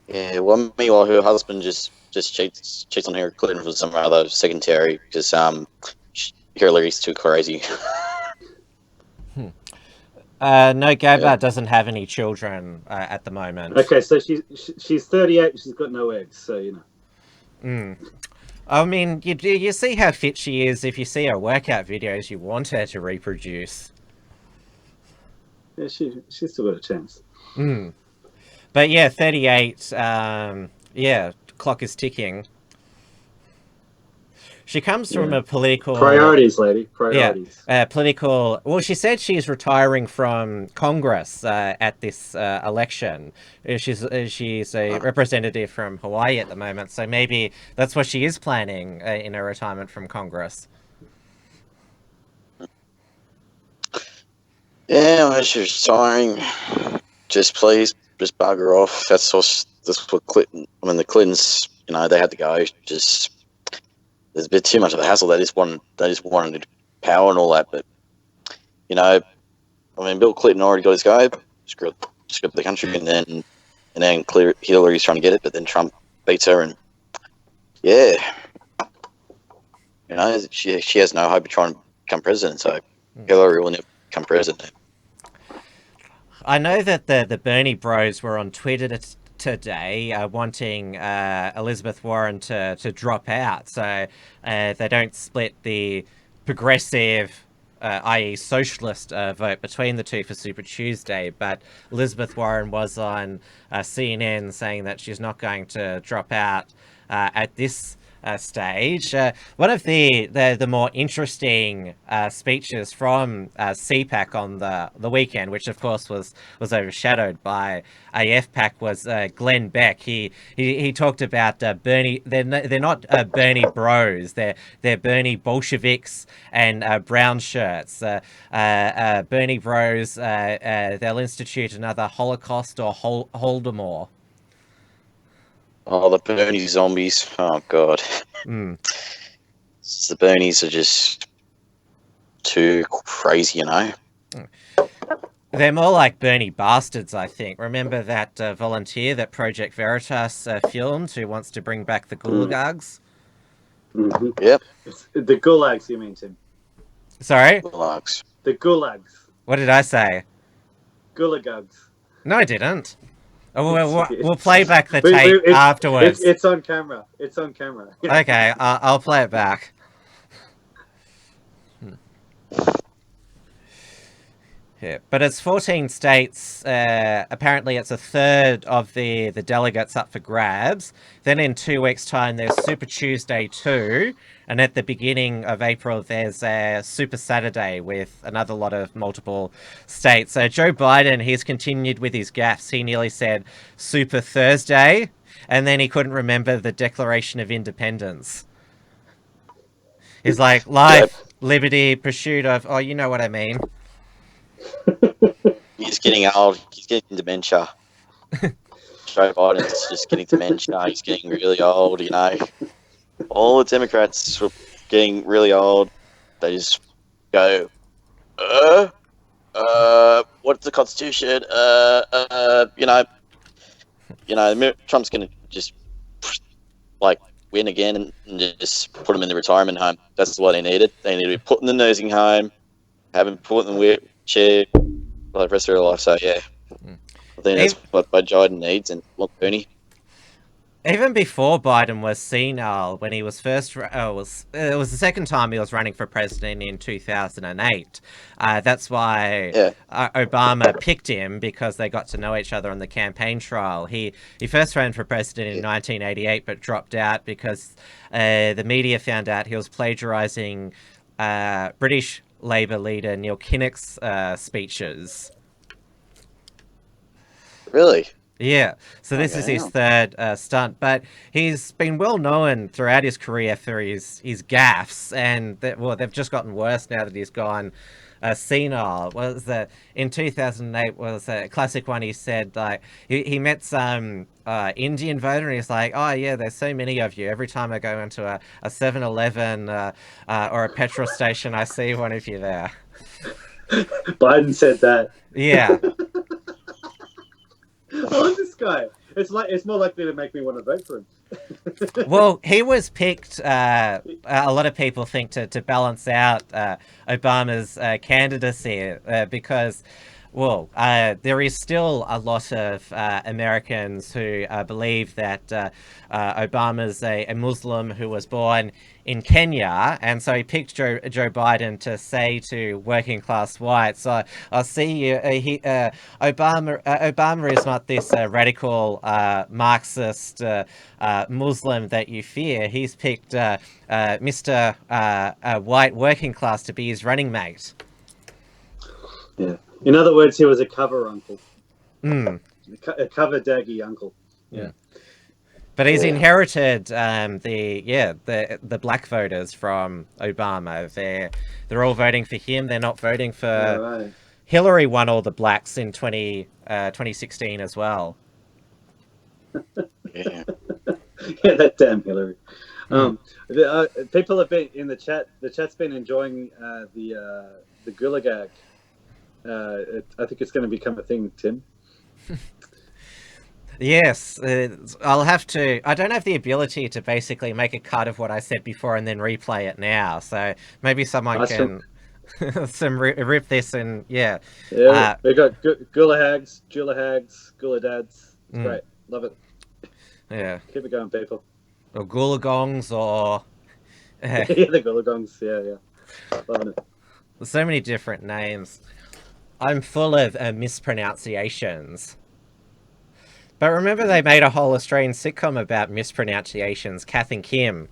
Yeah, well, meanwhile, her husband just cheats on Hillary Clinton for some other secondary, because Hillary's too crazy. No, Gabbard doesn't have any children at the moment. Okay, so she's 38. She's got no eggs, so I mean, you see how fit she is. If you see her workout videos, you want her to reproduce. Yeah, she's still got a chance. But yeah, 38. Clock is ticking. She comes from a political... Priorities, lady. Priorities. Yeah, political... Well, she said she's retiring from Congress at this election. She's a representative from Hawaii at the moment, so maybe that's what she is planning in her retirement from Congress. Yeah, when she's retiring, just please, just bugger off. That's what Clinton... I mean, the Clintons, they had to go. Just... There's a bit too much of a hassle. They just wanted power and all that. But Bill Clinton already got his go. Screwed the country, and then Hillary's trying to get it, but then Trump beats her, and she has no hope of trying to become president. So Hillary will never become president. I know that the Bernie bros were on Twitter today wanting Elizabeth Warren to drop out, so they don't split the progressive, i.e. socialist vote between the two for Super Tuesday. But Elizabeth Warren was on CNN saying that she's not going to drop out at this stage. One of the more interesting speeches from CPAC on the weekend, which of course was overshadowed by AFPAC, was Glenn Beck. He talked about Bernie. They're not Bernie bros. They're Bernie Bolsheviks and brown shirts. Bernie bros. They'll institute another Holocaust or Holodomor. Oh, the Bernie zombies. Oh, God. The Bernies are just too crazy, They're more like Bernie bastards, I think. Remember that volunteer that Project Veritas filmed who wants to bring back the gulags? Yep. The gulags, you mean, Tim? Sorry? Gulags. The gulags. What did I say? Gulagugs. No, I didn't. We'll play back the tape afterwards. It's on camera. It's on camera. Okay, I'll play it back. Yeah, but it's 14 states. Apparently, it's a third of the delegates up for grabs. Then in 2 weeks' time, there's Super Tuesday 2. And at the beginning of April, there's a Super Saturday with another lot of multiple states. So Joe Biden, he's continued with his gaffes. He nearly said Super Thursday, and then he couldn't remember the Declaration of Independence. He's like, life, liberty, pursuit of... Oh, you know what I mean. He's getting old. He's getting dementia. Joe Biden's just getting dementia. He's getting really old, you know. All the Democrats were getting really old. They just go, what's the Constitution? Trump's going to just, like, win again and just put him in the retirement home. That's what they needed. They needed to be put in the nursing home, have him put in the wheelchair for the rest of their life. So, yeah. I think that's what Biden needs, and Bernie. Even before Biden was senile, when he was first, it was the second time he was running for president in 2008. That's why Obama picked him, because they got to know each other on the campaign trail. He first ran for president in 1988, but dropped out because the media found out he was plagiarizing British Labour leader Neil Kinnock's speeches. Really? Yeah, so this is his third stunt, but he's been well known throughout his career for his gaffes, and they've just gotten worse now that he's gone senile. In 2008 was a classic one. He said, like, he met some Indian voter, and he's like, oh yeah, there's so many of you. Every time I go into a 7-Eleven or a petrol station, I see one of you there. Biden said that. Yeah. I love this guy. It's more likely to make me want to vote for him. Well, he was picked, a lot of people think, to balance out Obama's candidacy because, well, there is still a lot of Americans who believe that Obama's a Muslim who was born in Kenya, and so he picked Joe Biden to say to working class whites, "I'll see you." Obama is not this radical Marxist Muslim that you fear. He's picked Mr. White working class to be his running mate. Yeah. In other words, he was a cover uncle. Mm. A cover daggy uncle. Yeah. But he's inherited the black voters from Obama. They're all voting for him. They're not voting for Hillary. Won all the blacks in 2016 as well. Yeah, that damn Hillary. People have been in the chat. The chat's been enjoying the Gulagag. I think it's going to become a thing, Tim. Yes, I'll have to. I don't have the ability to basically make a cut of what I said before and then replay it now. So maybe someone can rip this and Yeah, we got Gulahags, Guladads. It's great. Love it. Yeah. Keep it going, people. Or Gulagongs or... yeah, the Gulagongs. Yeah. Loving it. There's so many different names. I'm full of mispronunciations. But remember, they made a whole Australian sitcom about mispronunciations, Kath and Kim.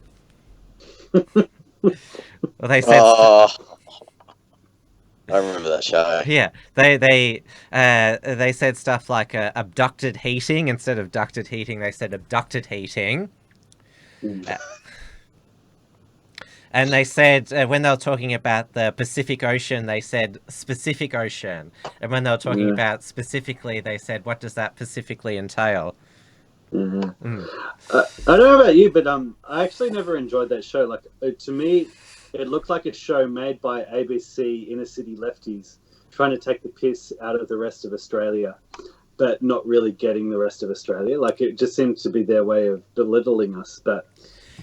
Well, they said... I remember that show. Yeah, they said stuff like abducted heating instead of ducted heating. They said abducted heating. And they said, when they were talking about the Pacific Ocean, they said specific ocean. And when they were talking about specifically, they said, what does that specifically entail? I don't know about you, but I actually never enjoyed that show. Like, to me, it looked like a show made by ABC inner city lefties trying to take the piss out of the rest of Australia, but not really getting the rest of Australia. Like, it just seemed to be their way of belittling us. But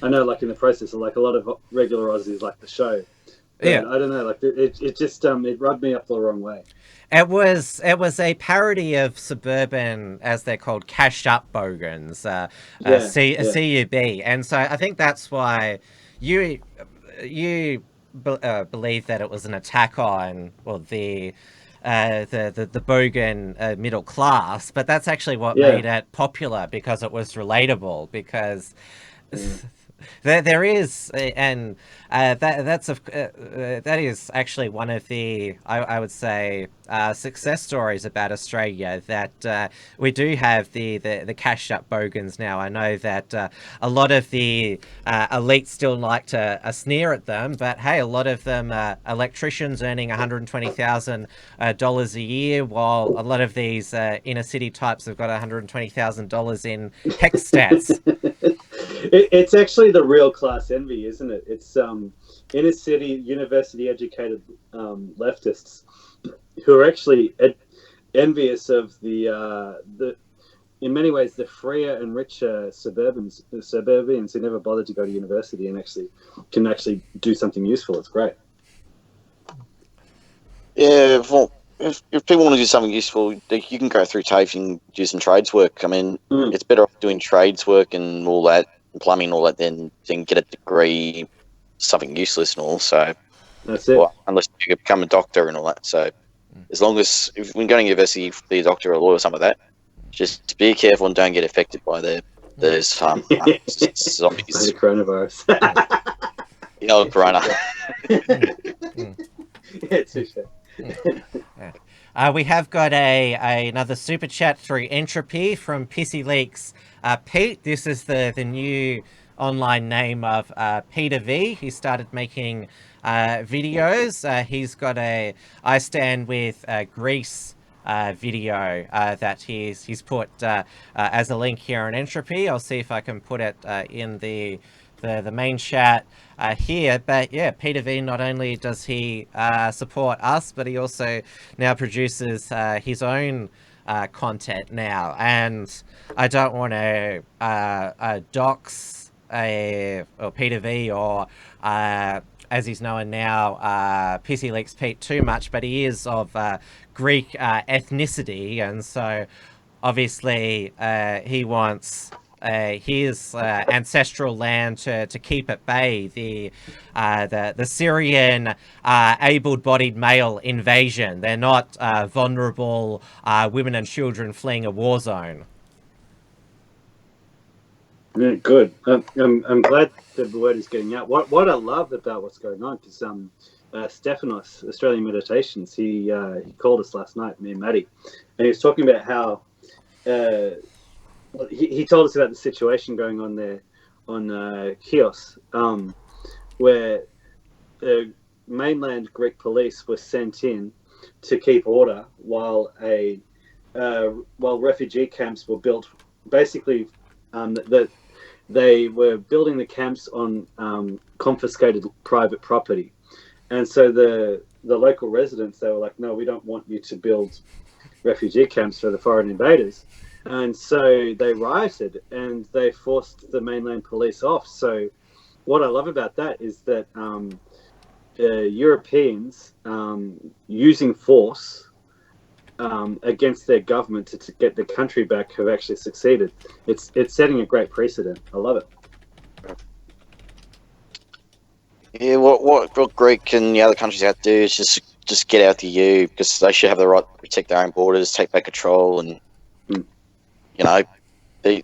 I know, like, in the process, like, a lot of regular Aussies like the show. But I don't know, like, it just it rubbed me up the wrong way. It was a parody of suburban, as they're called, cashed up bogans, CUB, and so I think that's why you believe that it was an attack on, well, the the bogan middle class, but that's actually what Yeah. made it popular, because it was relatable. Because there is, and that is actually one of the, I would say, success stories about Australia, that we do have the cashed up bogans now. I know that a lot of the elites still like to sneer at them, but hey, a lot of them electricians earning $120,000 a year, while a lot of these inner city types have got $120,000 in HEX stats. It's actually the real class envy, isn't it? It's inner city, university educated leftists who are actually envious of the in many ways the freer and richer suburbans who never bothered to go to university and can do something useful. It's great. Yeah, well, if people want to do something useful, you can go through TAFE and do some trades work. I mean, it's better off doing trades work and all that, and plumbing and all that, than get a degree, something useless and all. So That's it. well, unless you become a doctor and all that. So as long as if when going to university, be a doctor or a lawyer or something like that, just be careful and don't get affected by those zombies. By the coronavirus. The old corona. Yeah, touche. We have got another super chat through Entropy from Pissy Leaks. Pete, this is the new online name of Peter V. He started making videos. He's got a I Stand With Greece video that he's put as a link here on Entropy. I'll see if I can put it in the main chat here. But yeah, Peter V, not only does he support us, but he also now produces his own content now. And I don't want to dox or Peter V, or as he's known now, Pissy Leaks Pete, too much, but he is of Greek ethnicity, and so obviously he wants his ancestral land to keep at bay the Syrian able-bodied male invasion. They're not vulnerable women and children fleeing a war zone. Yeah, good. I'm glad the word is getting out. What I love about what's going on is Stephanos, Australian Meditations. He called us last night, me and Maddie, and he was talking about how he told us about the situation going on there on Chios, where the mainland Greek police were sent in to keep order while refugee camps were built. Basically, they were building the camps on confiscated private property, and so the local residents, they were like, no, we don't want you to build refugee camps for the foreign invaders. And so they rioted and they forced the mainland police off. So what I love about that is that Europeans using force against their government to get the country back have actually succeeded. It's setting a great precedent. I love it. Yeah, what Greek and the other countries have to do is just get out the EU, because they should have the right to protect their own borders, take back control, and you know, the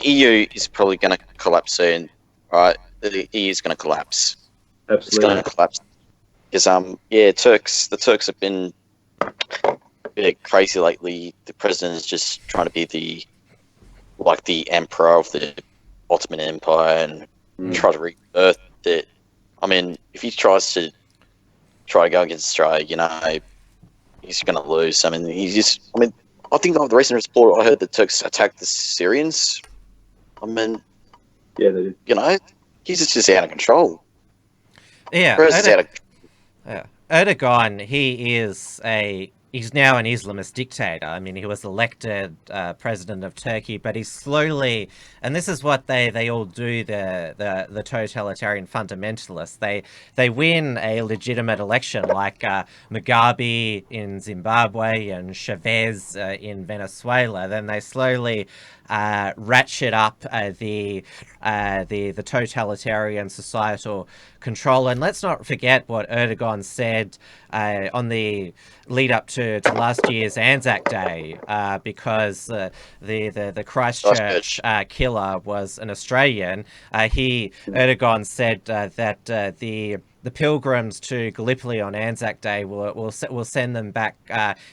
EU is probably going to collapse soon, right? The EU is going to collapse. Absolutely. It's going to collapse because the Turks have been a bit crazy lately. The president is just trying to be the emperor of the Ottoman Empire and try to rebirth it. I mean, if he tries to go against Australia, he's going to lose. I mean, I think of the recent report, I heard the Turks attacked the Syrians. I mean, yeah, they did. He's just out of control. Yeah, Erdogan, he is a he's now an Islamist dictator. I mean, he was elected president of Turkey, but he's slowly, and this is what they all do. The totalitarian fundamentalists. They win a legitimate election, like Mugabe in Zimbabwe and Chavez in Venezuela. Then they slowly ratchet up the totalitarian societal control. And let's not forget what Erdogan said on the lead up to last year's Anzac Day, because the Christchurch killer was an Australian. Erdogan said that the pilgrims to Gallipoli on Anzac Day will send them back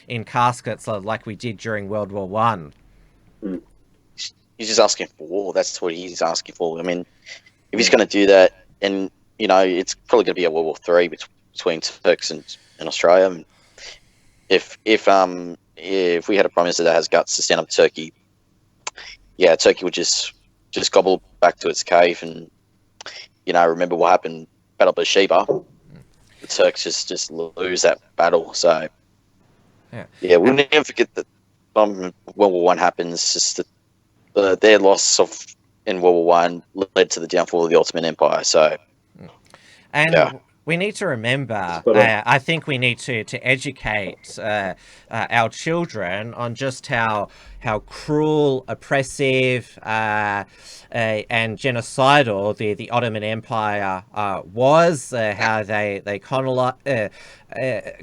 in caskets like we did during World War One. He's just asking for war. That's what he's asking for. I mean, if he's going to do that, and it's probably going to be a World War Three between Turks and Australia. And if we had a prime minister that has guts to stand up to Turkey, yeah, Turkey would just gobble back to its cave, and remember what happened, Battle of Beersheba. The Turks just lose that battle. So yeah, we'll never forget that. World War One happens. Just their loss in World War One led to the downfall of the Ottoman Empire. So, we need to remember, I think we need to educate our children on just how cruel, oppressive, and genocidal the Ottoman Empire was, how they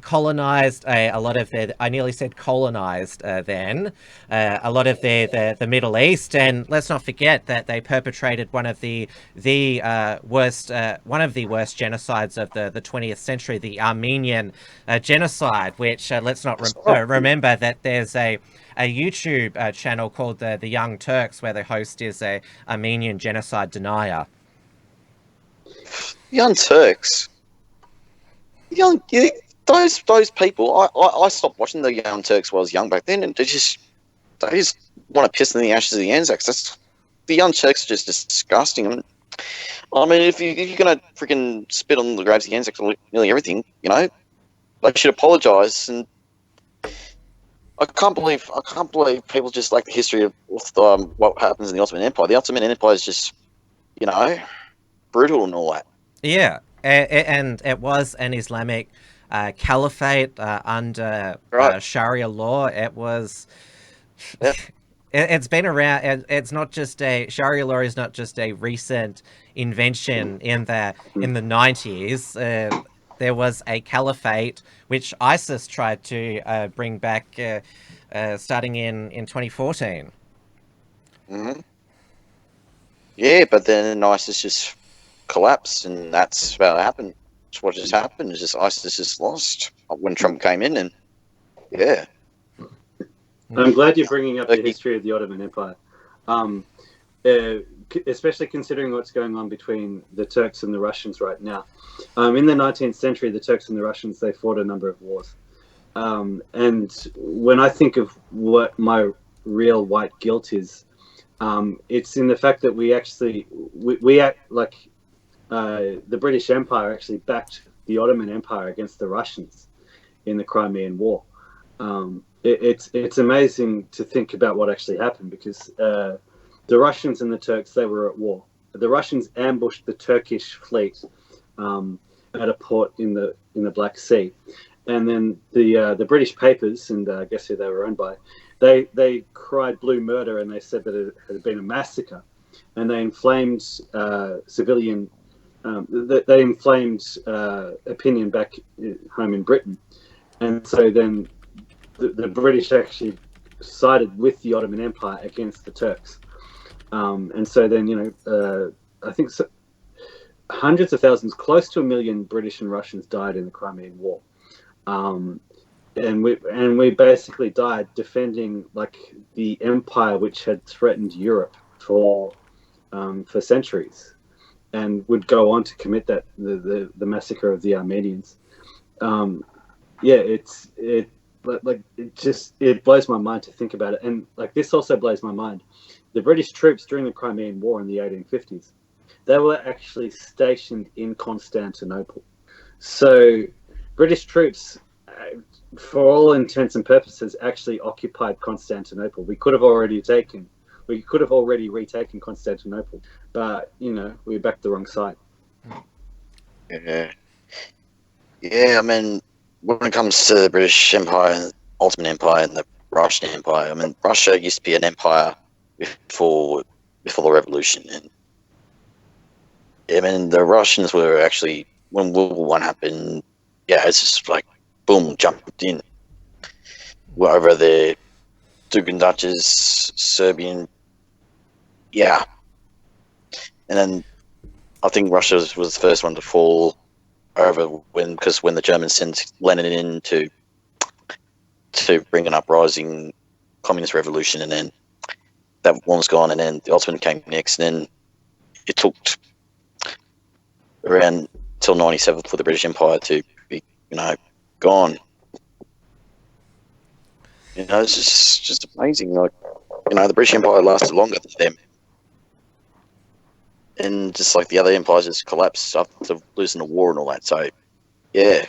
colonized a lot of I nearly said colonized then, a lot of the Middle East. And let's not forget that they perpetrated one of the worst genocides of the 20th century, the Armenian genocide, which let's not remember that there's a YouTube channel called the Young Turks, where the host is a Armenian genocide denier. Young Turks, those people. I stopped watching the Young Turks when I was young back then, and they just want to piss in the ashes of the Anzacs. The Young Turks are just disgusting. I mean, if you're gonna freaking spit on the graves of the Anzacs or nearly everything, they should apologise. And I can't believe people just like the history of what happens in the Ottoman Empire. The Ottoman Empire is just, brutal and all that. Yeah, and it was an Islamic caliphate under Sharia law. It was. Yep. It's been around. It's not just Sharia law is not just a recent invention in the 90s. There was a caliphate which ISIS tried to bring back starting in 2014. Mm-hmm. Yeah, but then ISIS just collapsed, and that's about what happened. That's what just happened. Is just ISIS just lost when Trump came in, and yeah. I'm glad you're bringing up the history of the Ottoman Empire, especially considering what's going on between the Turks and the Russians right now. In the 19th century, the Turks and the Russians, they fought a number of wars. And when I think of what my real white guilt is, it's in the fact that we act like the British Empire actually backed the Ottoman Empire against the Russians in the Crimean War. It's amazing to think about what actually happened, because the Russians and the Turks, they were at war. The Russians ambushed the Turkish fleet at a port in the Black Sea, and then the British papers, and I guess who they were owned by, they cried blue murder, and they said that it had been a massacre, and they inflamed civilian. They inflamed opinion back home in Britain, and so then the British actually sided with the Ottoman Empire against the Turks, and so then I think hundreds of thousands, close to 1 million British and Russians died in the Crimean War, and we basically died defending like the empire which had threatened Europe for centuries, and would go on to commit the massacre of the Armenians. It blows my mind to think about it. And like this also blows my mind. The British troops during the Crimean War in the 1850s, they were actually stationed in Constantinople. So British troops for all intents and purposes, actually occupied Constantinople. We could have already retaken Constantinople, but we backed the wrong side. Yeah. Yeah, I mean, when it comes to the British Empire and Ottoman Empire and the Russian Empire, I mean, Russia used to be an empire before the revolution, and I mean, the Russians were actually, when World War One happened, yeah, it's just like boom, jumped in. We're over there, Duke and Duchess, Serbian, yeah, and then I think Russia was the first one to fall over when the Germans sent Lenin in to bring an uprising, communist revolution, and then that one was gone, and then the Ottoman came next, and then it took around till 97 for the British Empire to be, gone. It's just amazing. Like, the British Empire lasted longer than them. And just like the other empires just collapsed after losing the war and all that. So, yeah.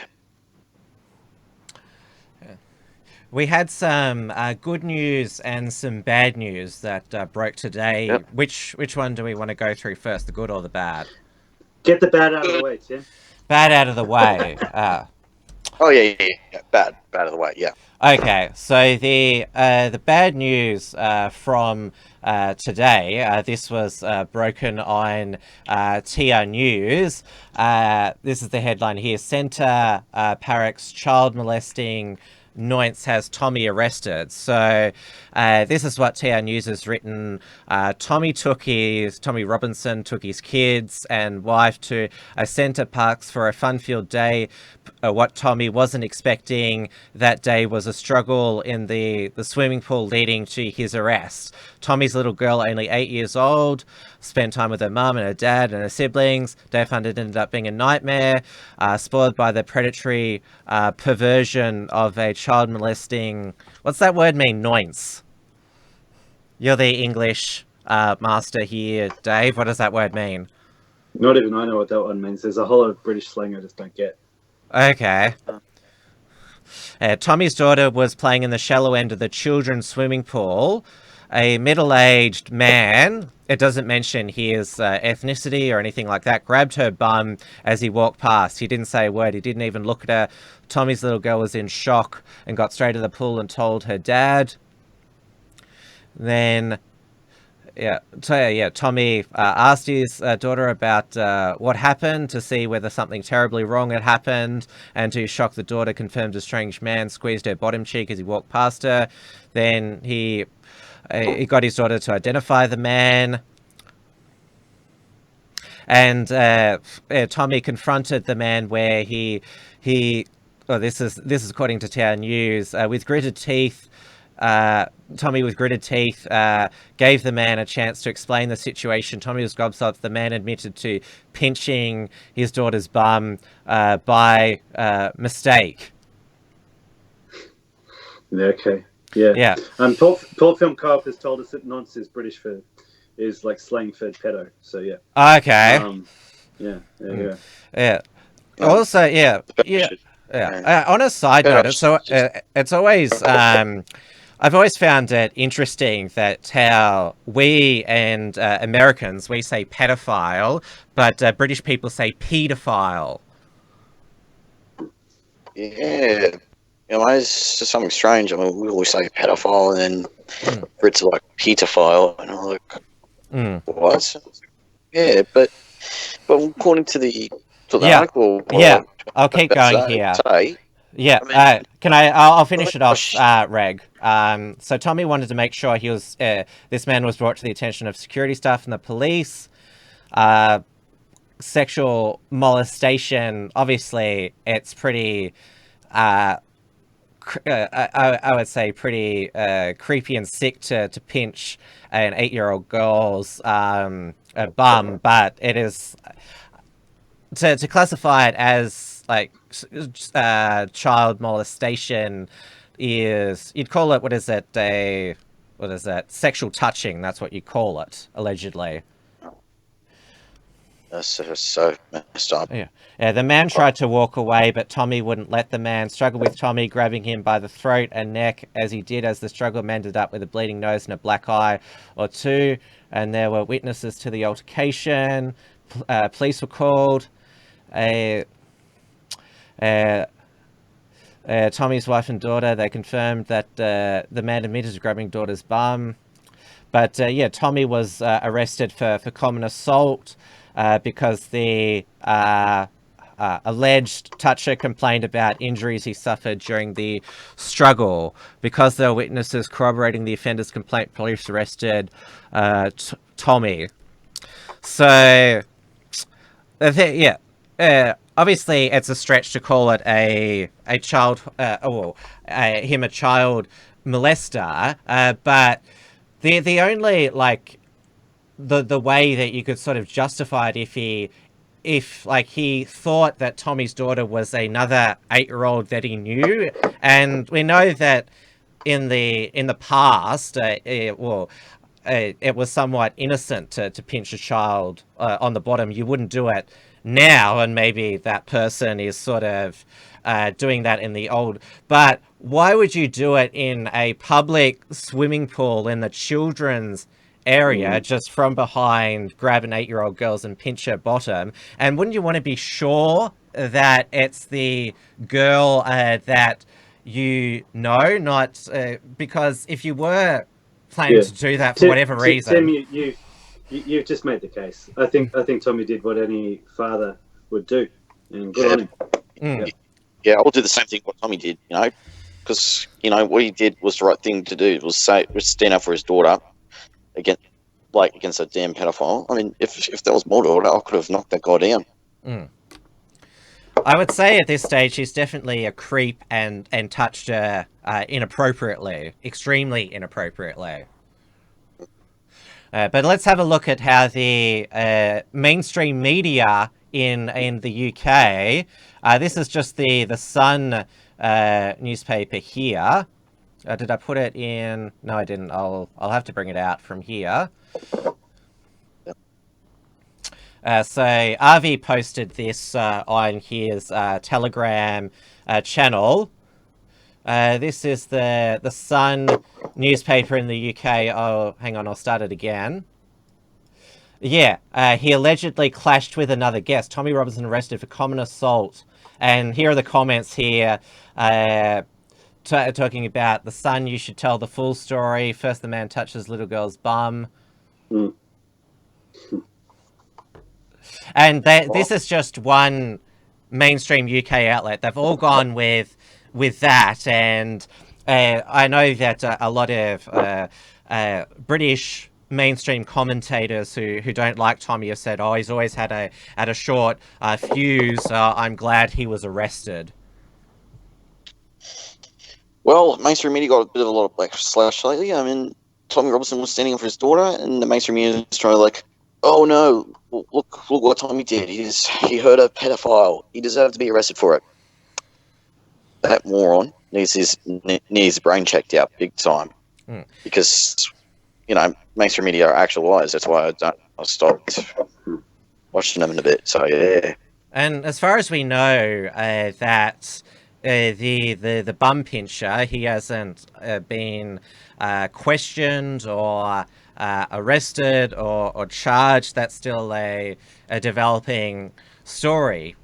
We had some good news and some bad news that broke today. Yep. Which one do we want to go through first, the good or the bad? Get the bad out of the way, Tim. Bad out of the way. Oh yeah. Bad out of the way. Yeah. Okay, so the bad news from today. This was broken on TR News. This is the headline here: Centre Parek's child molesting Noince has Tommy arrested. So this is what TR News has written. Tommy Robinson took his kids and wife to a Centre Parks for a fun-filled day. What Tommy wasn't expecting that day was a struggle in the swimming pool leading to his arrest. Tommy's little girl, only 8 years old, spent time with her mum and her dad and her siblings. Day fun ended up being a nightmare, spoiled by the predatory perversion of a child molesting... What's that word mean? Noince. You're the English master here, Dave. What does that word mean? Not even I know what that one means. There's a whole lot of British slang I just don't get. Okay. Tommy's daughter was playing in the shallow end of the children's swimming pool. A middle-aged man, it doesn't mention his ethnicity or anything like that, grabbed her bum as he walked past. He didn't say a word. He didn't even look at her. Tommy's little girl was in shock and got straight to the pool and told her dad. Then... Tommy asked his daughter about what happened to see whether something terribly wrong had happened, and to his shock, the daughter confirmed a strange man squeezed her bottom cheek as he walked past her. Then he got his daughter to identify the man, and Tommy confronted the man where this is according to Town News, with gritted teeth. Tommy, with gritted teeth, gave the man a chance to explain the situation. Tommy was gobsmacked. The man admitted to pinching his daughter's bum by mistake. Okay. Yeah. Yeah. Talk Film Co-op has told us that nonce is British for is like slang for pedo. So yeah. Okay. Yeah. Also, yeah. On a side note, it's always I've always found it interesting that how we and Americans, we say pedophile, but British people say paedophile. Yeah. It's just something strange. I mean, we always say pedophile, and then Brits are like pedophile, and I'm like, what? Yeah, but according to the article, I'll keep going here. I'll finish it off, Reg. So Tommy wanted to make sure this man was brought to the attention of security staff and the police. Sexual molestation, obviously, it's pretty, I would say pretty creepy and sick to pinch an 8-year-old girl's bum, but it is... To classify it as like child molestation is, you'd call it, sexual touching. That's what you call it, allegedly. That's just so messed up. Yeah, the man tried to walk away, but Tommy wouldn't let the man. Struggled with Tommy, grabbing him by the throat and neck as he did. As the struggle ended up with a bleeding nose and a black eye or two. And there were witnesses to the altercation. Police were called. Tommy's wife and daughter, they confirmed that the man admitted to grabbing daughter's bum. But yeah, Tommy was arrested for common assault because the alleged toucher complained about injuries he suffered during the struggle. Because there were witnesses corroborating the offender's complaint, police arrested Tommy. So, yeah, obviously it's a stretch to call it a child, him a child molester, but the only, like, the way that you could sort of justify it if he thought that Tommy's daughter was another 8-year-old that he knew, and we know that in the past, it was somewhat innocent to pinch a child on the bottom. You wouldn't do it now, and maybe that person is sort of doing that in the old. But why would you do it in a public swimming pool in the children's area, just from behind, grab an 8-year-old girls and pinch her bottom? And wouldn't you want to be sure that it's the girl that you know, not because if you were planning to do that for whatever reason. Tim, you've just made the case. I think Tommy did what any father would do, and good on him. Yeah, I'll do the same thing what Tommy did, because what he did was the right thing to do. Was stand up for his daughter against a damn pedophile. I mean, if there was more daughter, I could have knocked that guy down. I would say at this stage he's definitely a creep and touched her inappropriately, extremely inappropriately. But let's have a look at how the mainstream media in the UK. This is just the Sun newspaper here. Did I put it in? No, I didn't. I'll have to bring it out from here. So RV posted this on his Telegram channel. This is the Sun newspaper in the UK. Oh, hang on, I'll start it again. Yeah, he allegedly clashed with another guest. Tommy Robinson arrested for common assault. And here are the comments here. Talking about the Sun, you should tell the full story. First, the man touches little girl's bum. And this is just one mainstream UK outlet. They've all gone with that, and I know that a lot of British mainstream commentators who don't like Tommy have said, "Oh, he's always had a short fuse. I'm glad he was arrested." Well, mainstream media got a bit of a lot of backlash lately. I mean, Tommy Robinson was standing up for his daughter, and the mainstream media is trying to oh no, look what Tommy did. He hurt a pedophile. He deserved to be arrested for it. That moron needs his brain checked out big time, because mainstream media are actual lies. That's why I stopped watching them in a bit. So yeah. And as far as we know, that the bum pincher, he hasn't been questioned or arrested or charged. That's still a developing story.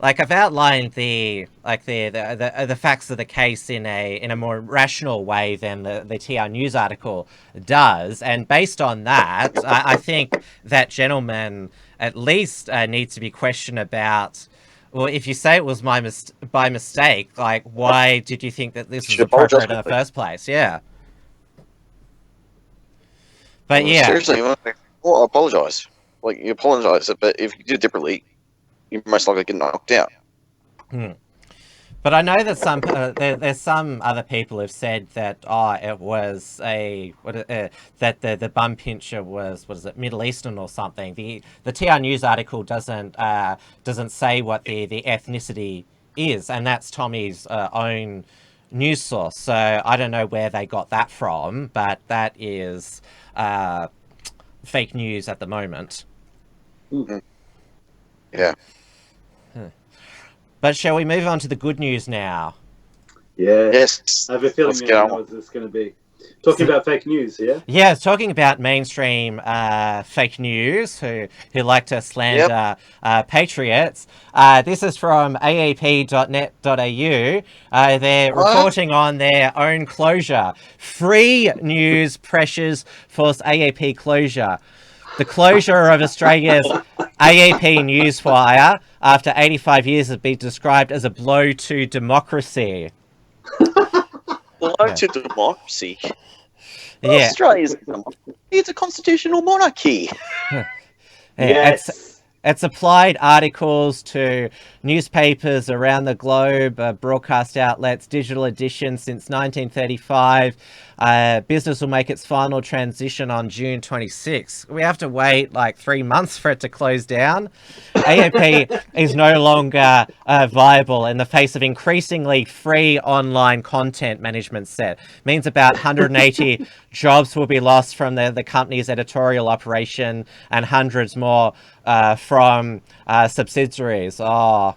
I've outlined the facts of the case in a more rational way than the TR News article does, and based on that, I think that gentleman at least needs to be questioned about. Well, if you say it was by mistake, why did you think that this was appropriate in the first place? Yeah. But yeah. Seriously, I apologise. You apologise, but if you did it differently, you're most likely get knocked out. But I know that there's some other people who've said that it was that the bum pincher was Middle Eastern or something. The TR News article doesn't say what the ethnicity is, and that's Tommy's own news source. So I don't know where they got that from, but that is fake news at the moment. Yeah. But shall we move on to the good news now? Yeah. Yes. I have a feeling Let's I get know on. what this is going to be. Talking about fake news, yeah? Yeah, talking about mainstream fake news who like to slander Patriots. This is from aap.net.au. They're What? reporting on their own closure. Free news pressures force AAP closure. The closure of Australia's AAP Newswire after 85 years has been described as a blow to democracy. Blow to democracy. Yeah. Australia's it's a constitutional monarchy. Yes. It's applied articles to newspapers around the globe, broadcast outlets, digital editions since 1935. Business will make its final transition on June 26. We have to wait like 3 months for it to close down. AAP is no longer viable in the face of increasingly free online content, management said. Means about 180 jobs will be lost from the company's editorial operation and hundreds more from subsidiaries. Oh,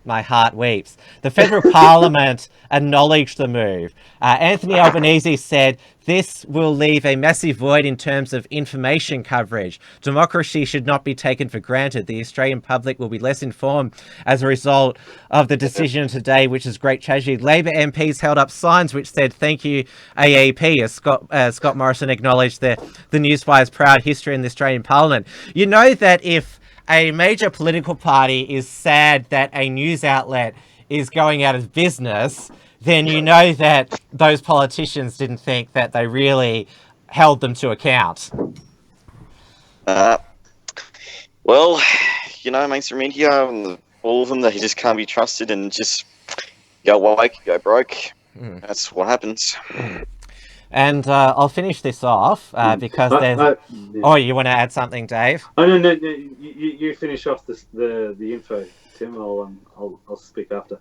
my heart weeps. The federal parliament acknowledged the move. Anthony Albanese said, "This will leave a massive void in terms of information coverage. Democracy should not be taken for granted. The Australian public will be less informed as a result of the decision today, which is great tragedy." Labor MPs held up signs which said, "Thank you, AAP," as Scott Morrison acknowledged the Newswire's proud history in the Australian Parliament. You know that if a major political party is sad that a news outlet is going out of business, then you know that those politicians didn't think that they really held them to account. Well, mainstream media, all of them, they just can't be trusted and just go woke, go broke. That's what happens. And I'll finish this off because there's... Oh, you want to add something, Dave? Oh, no. You finish off the info, Tim. I'll speak after.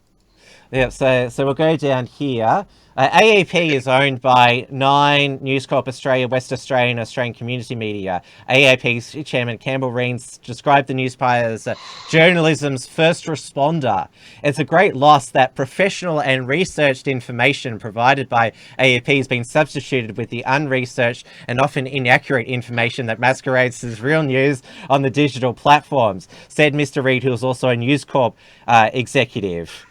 Yeah, so we'll go down here. AAP is owned by Nine, News Corp Australia, West Australian, Australian Community Media. AAP's chairman Campbell Reins described the newspaper as journalism's first responder. It's a great loss that professional and researched information provided by AAP has been substituted with the unresearched and often inaccurate information that masquerades as real news on the digital platforms, said Mr. Reid, who was also a News Corp executive.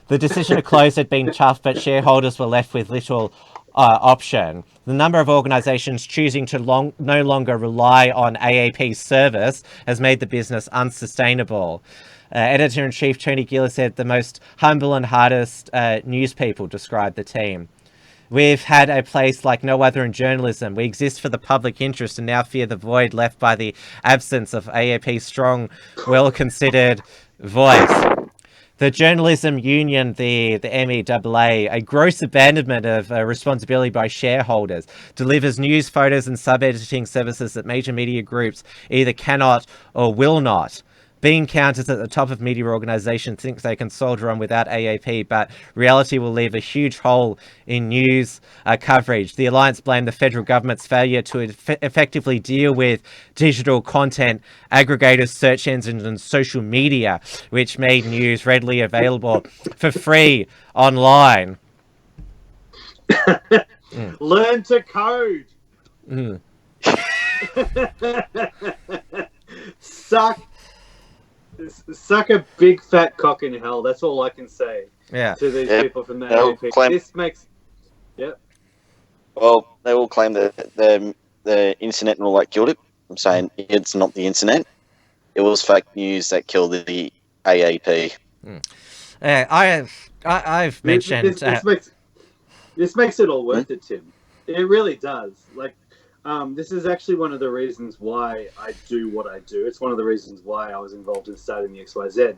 The decision to close had been tough, but shareholders were left with little option. The number of organisations choosing to no longer rely on AAP's service has made the business unsustainable. Editor-in-Chief Tony Gillis said the most humble and hardest news people described the team. "We've had a place like no other in journalism. We exist for the public interest and now fear the void left by the absence of AAP's strong, well-considered voice." The journalism union, the MEAA, a gross abandonment of responsibility by shareholders, delivers news, photos and sub-editing services that major media groups either cannot or will not. Bean Counters at the top of media organisations think they can soldier on without AAP, but reality will leave a huge hole in news coverage. The Alliance blamed the federal government's failure to effectively deal with digital content aggregators, search engines and social media, which made news readily available for free online. Learn to code. Suck a big fat cock in hell. That's all I can say. Yeah. To these people from the AAP. This makes. Yep. Well, they all claim that the internet and all that killed it. I'm saying it's not the internet. It was fake news that killed the AAP. I've mentioned this makes it all worth it, Tim. It really does. This is actually one of the reasons why I do what I do. It's one of the reasons why I was involved in starting the XYZ.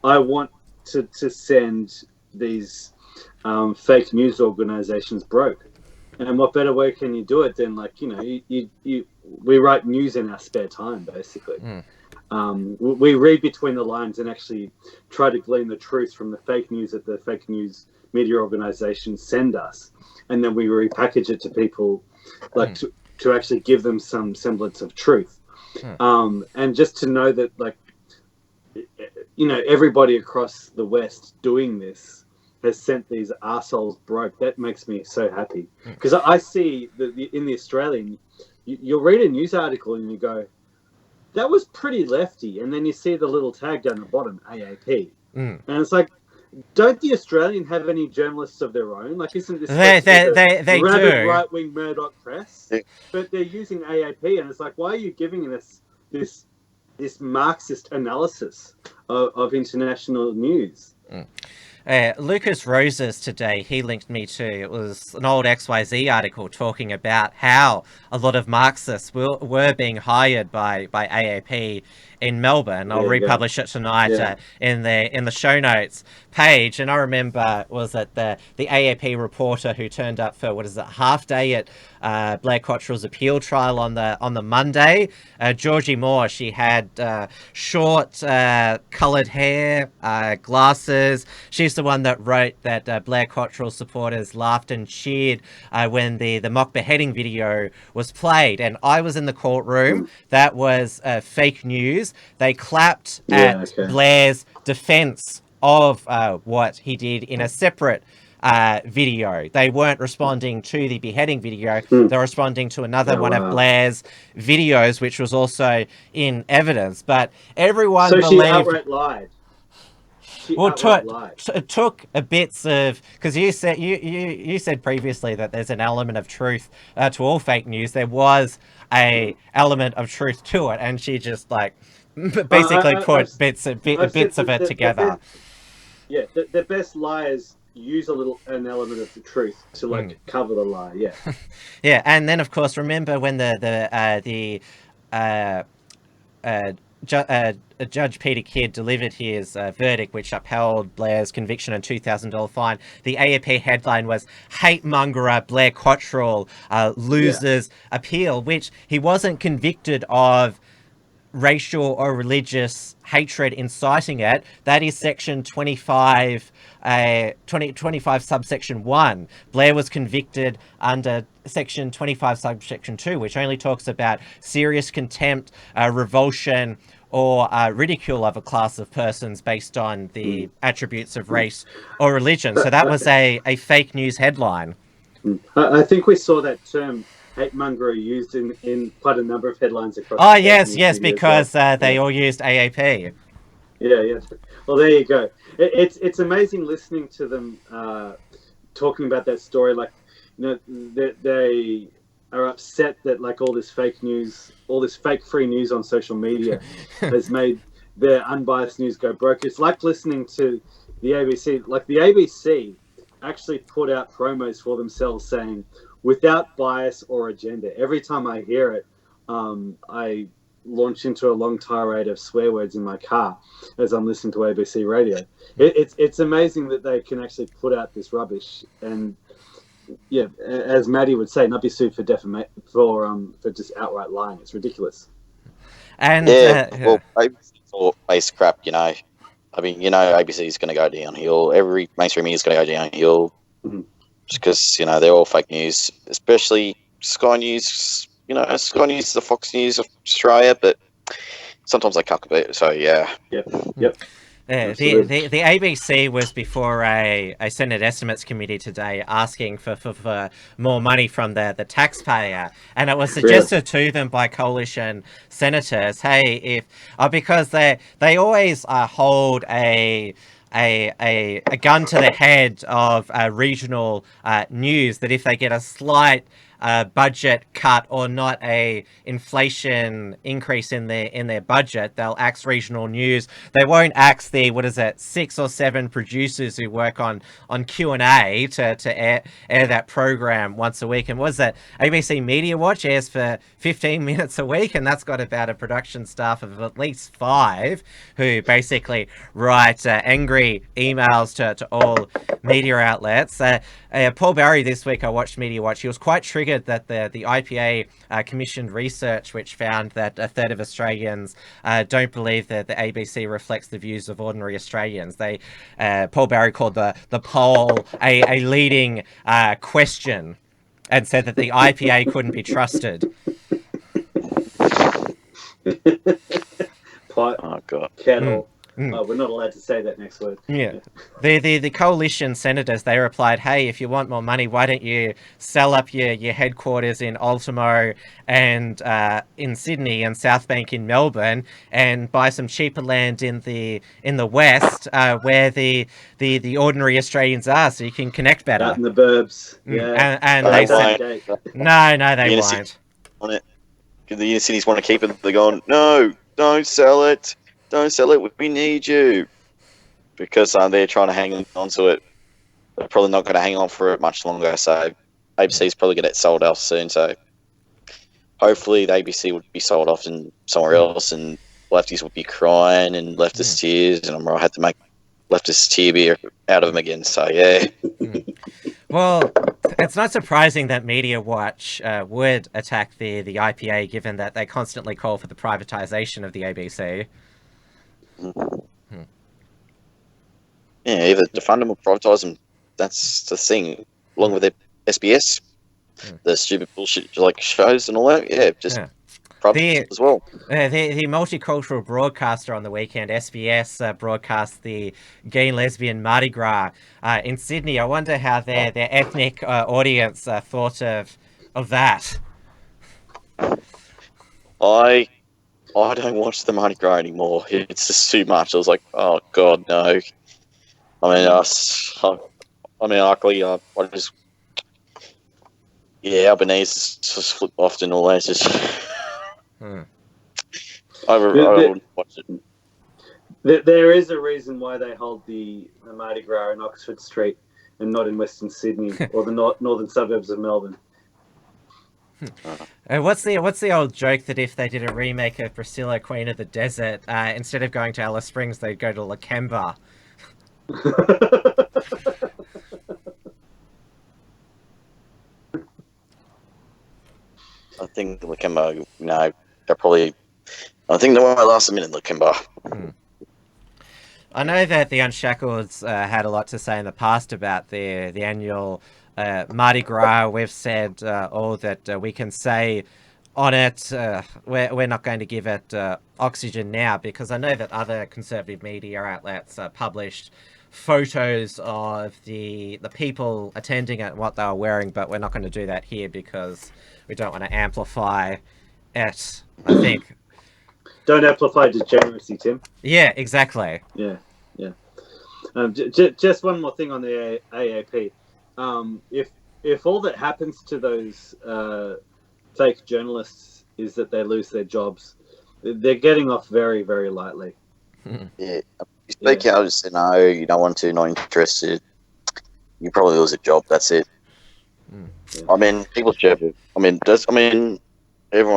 I want to send these fake news organizations broke. And what better way can you do it than we write news in our spare time, basically. We read between the lines and actually try to glean the truth from the fake news that the fake news media organizations send us. And then we repackage it to people to actually give them some semblance of truth. And just to know that, like, everybody across the West doing this has sent these assholes broke. That makes me so happy, because I see that in the Australian, you'll read a news article and you go, that was pretty lefty, and then you see the little tag down the bottom, AAP, and it's like, don't the Australian have any journalists of their own? Like, isn't this they rabid do. right-wing Murdoch press? Yeah. But they're using AAP, and it's like, why are you giving us this Marxist analysis of international news? Lucas Roses today, he linked me to, it was an old XYZ article talking about how a lot of Marxists were being hired by AAP in Melbourne. I'll republish it tonight in the show notes page. And I remember, was it the AAP reporter who turned up for, half day at Blair Cottrell's appeal trial on the Monday, Georgie Moore. She had short coloured hair, glasses. She's the one that wrote that Blair Cottrell supporters laughed and cheered when the mock beheading video was played. And I was in the courtroom. That was fake news. They clapped at Blair's defence of what he did in a separate video. They weren't responding to the beheading video. They were responding to another one of Blair's videos, which was also in evidence. But everyone believed... she outright lied. Took a bits of, because you said previously that there's an element of truth to all fake news. There was a element of truth to it, and she just basically put bits of it together. The best liars use an element of the truth to cover the lie. Yeah, and then of course remember when Judge Peter Kidd delivered his verdict, which upheld Blair's conviction and $2,000 fine. The AAP headline was "Hate Mongerer Blair Cottrell loses appeal," which he wasn't convicted of racial or religious hatred inciting it. That is section 25 subsection 1. Blair was convicted under section 25 subsection 2, which only talks about serious contempt, revulsion, or ridicule of a class of persons based on the attributes of race or religion. So that was a fake news headline. I think we saw that term hate monger used in quite a number of headlines across. Oh yes, because they all used AAP. Yeah. Well, there you go. It's amazing listening to them talking about that story. Like, they are upset that all this fake news, all this fake free news on social media has made their unbiased news go broke. It's like listening to the ABC. Like, the ABC actually put out promos for themselves saying, without bias or agenda. Every time I hear it, I launch into a long tirade of swear words in my car as I'm listening to ABC radio. It's amazing that they can actually put out this rubbish and, as Maddie would say, not be sued for for just outright lying. It's ridiculous. And well, ABC for base crap. ABC is going to go downhill. Every mainstream media is going to go downhill. Because they're all fake news, especially Sky News. Sky News is the Fox News of Australia, but sometimes they cuck a bit. So yeah. Yep. The ABC was before a Senate Estimates Committee today, asking for more money from the taxpayer, and it was suggested to them by coalition senators, hey, because they always hold a gun to the head of regional news, that if they get a slight budget cut or not a inflation increase in their budget, they'll axe regional news. They won't axe the 6 or 7 producers who work on Q&A to air that program once a week. And was that ABC Media Watch airs for 15 minutes a week, and that's got about a production staff of at least 5 who basically write angry emails to all media outlets. Paul Barry this week, I watched Media Watch. He was quite triggered that the IPA commissioned research which found that a third of Australians don't believe that the ABC reflects the views of ordinary Australians. Paul Barry called the poll a leading question and said that the IPA couldn't be trusted. Pot, Oh god. kettle. Mm. Oh, we're not allowed to say that next word. Yeah. The coalition senators, they replied, hey, if you want more money, why don't you sell up your headquarters in Ultimo and in Sydney and South Bank in Melbourne and buy some cheaper land in the west where the ordinary Australians are, so you can connect better. Out in the burbs. Mm. Yeah. And But they they said, won't. Gate. no, they The inner won't. cities want it. The inner cities want to keep it. They're going, no, don't sell it. Don't sell it. We need you. Because they're trying to hang on to it. They're probably not going to hang on for it much longer. So ABC's probably going to get sold off soon. So hopefully the ABC would be sold off in somewhere else, and lefties would be crying and leftist tears, and I had to make leftist tear beer out of them again. So yeah. Well, it's not surprising that Media Watch would attack the IPA, given that they constantly call for the privatisation of the ABC. Yeah, either defund them or privatise them. That's the thing. Along with their SBS, the stupid bullshit like shows and all that. Yeah, just privatise as well. The multicultural broadcaster on the weekend, SBS, broadcast the gay and lesbian Mardi Gras in Sydney. I wonder how their ethnic audience thought of that. I don't watch the Mardi Gras anymore. It's just too much. I was like, oh god, no. I mean, luckily, I just Albanese just flip off and all that. It's just I wouldn't watch it. There is a reason why they hold the Mardi Gras in Oxford Street and not in Western Sydney or the northern suburbs of Melbourne. What's the old joke that if they did a remake of Priscilla, Queen of the Desert, instead of going to Alice Springs, they'd go to Lakemba? I think Lakemba, they're probably. I think they won't last a minute, Lakemba. I know that the Unshackleds had a lot to say in the past about the annual Mardi Gras. We've said all that we can say on it. We're not going to give it oxygen now, because I know that other conservative media outlets published photos of the people attending it and what they were wearing, but we're not going to do that here because we don't want to amplify it, I think. Don't amplify degeneracy, Tim. Yeah, exactly. Yeah. Just one more thing on the AAP. If all that happens to those fake journalists is that they lose their jobs, they're getting off very, very lightly. Yeah. You speak out and say no, you don't want to, not interested. You probably lose a job. That's it. Yeah. I mean, people's job. Everyone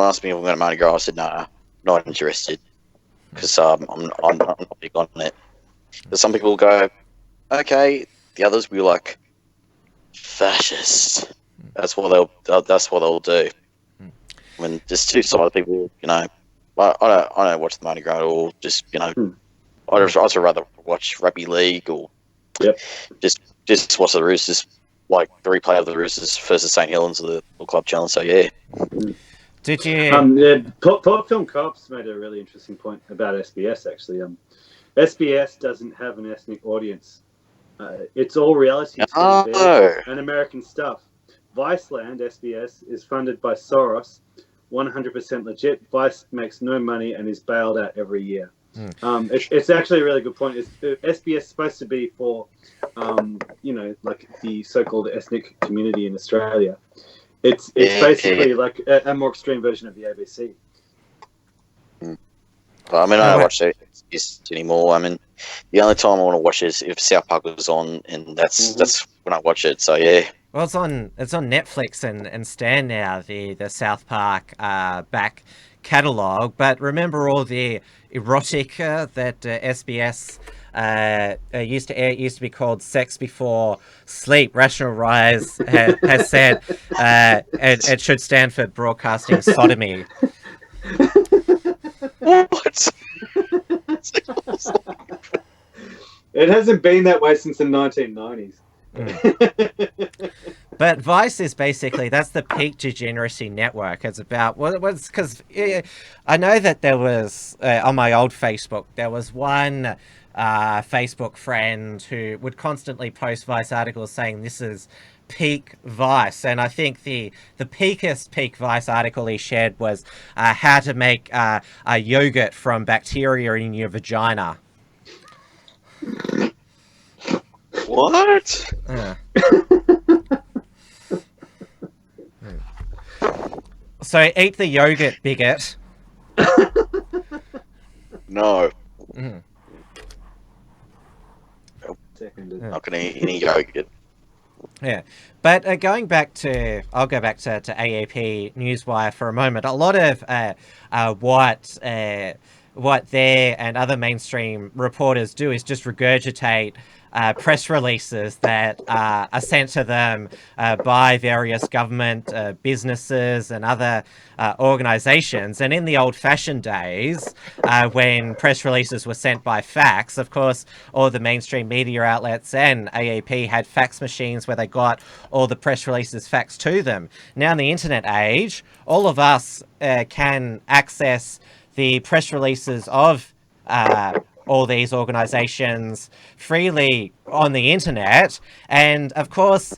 asked me if I'm going to Mardi Gras. I said no, not interested, because I'm not big on it. But some people go, okay. The others will be like, fascist. That's what they'll do. I mean, just two sided people. I don't watch the Mardi Gras at all. Just I'd also rather watch rugby league or just watch the Roosters, like the replay of the Roosters versus St Helens of the Club Challenge. So yeah. Did you? Pop Film Co-op's made a really interesting point about SBS. Actually, SBS doesn't have an ethnic audience. It's all reality TV and American stuff. Viceland SBS is funded by Soros, 100% legit. Vice makes no money and is bailed out every year. It's actually a really good point. SBS is supposed to be for, like the so-called ethnic community in Australia. It's basically like a more extreme version of the ABC. I mean, I don't watch SBS anymore. I mean, the only time I want to watch is if South Park was on, and that's when I watch it. So yeah. Well, it's on Netflix and Stan now, the South Park back catalogue. But remember all the erotica that SBS used to air. It used to be called Sex Before Sleep. Rational Rise has said it should stand for Broadcasting Sodomy. What? It hasn't been that way since the 1990s. But Vice is basically, that's the peak degeneracy network. It's about, well, it was because I know that there was, on my old Facebook, there was one Facebook friend who would constantly post Vice articles saying this is peak Vice. And I think the peakest peak Vice article he shared was how to make a yogurt from bacteria in your vagina. What? So eat the yogurt, bigot. No. Mm. Not going to eat any yogurt. Yeah, but I'll go back to AAP Newswire for a moment. A lot of what their and other mainstream reporters do is just regurgitate press releases that are sent to them by various government businesses and other organizations. And in the old-fashioned days, when press releases were sent by fax, of course, all the mainstream media outlets and AAP had fax machines where they got all the press releases faxed to them. Now in the internet age, all of us can access the press releases of all these organizations freely on the internet. And of course,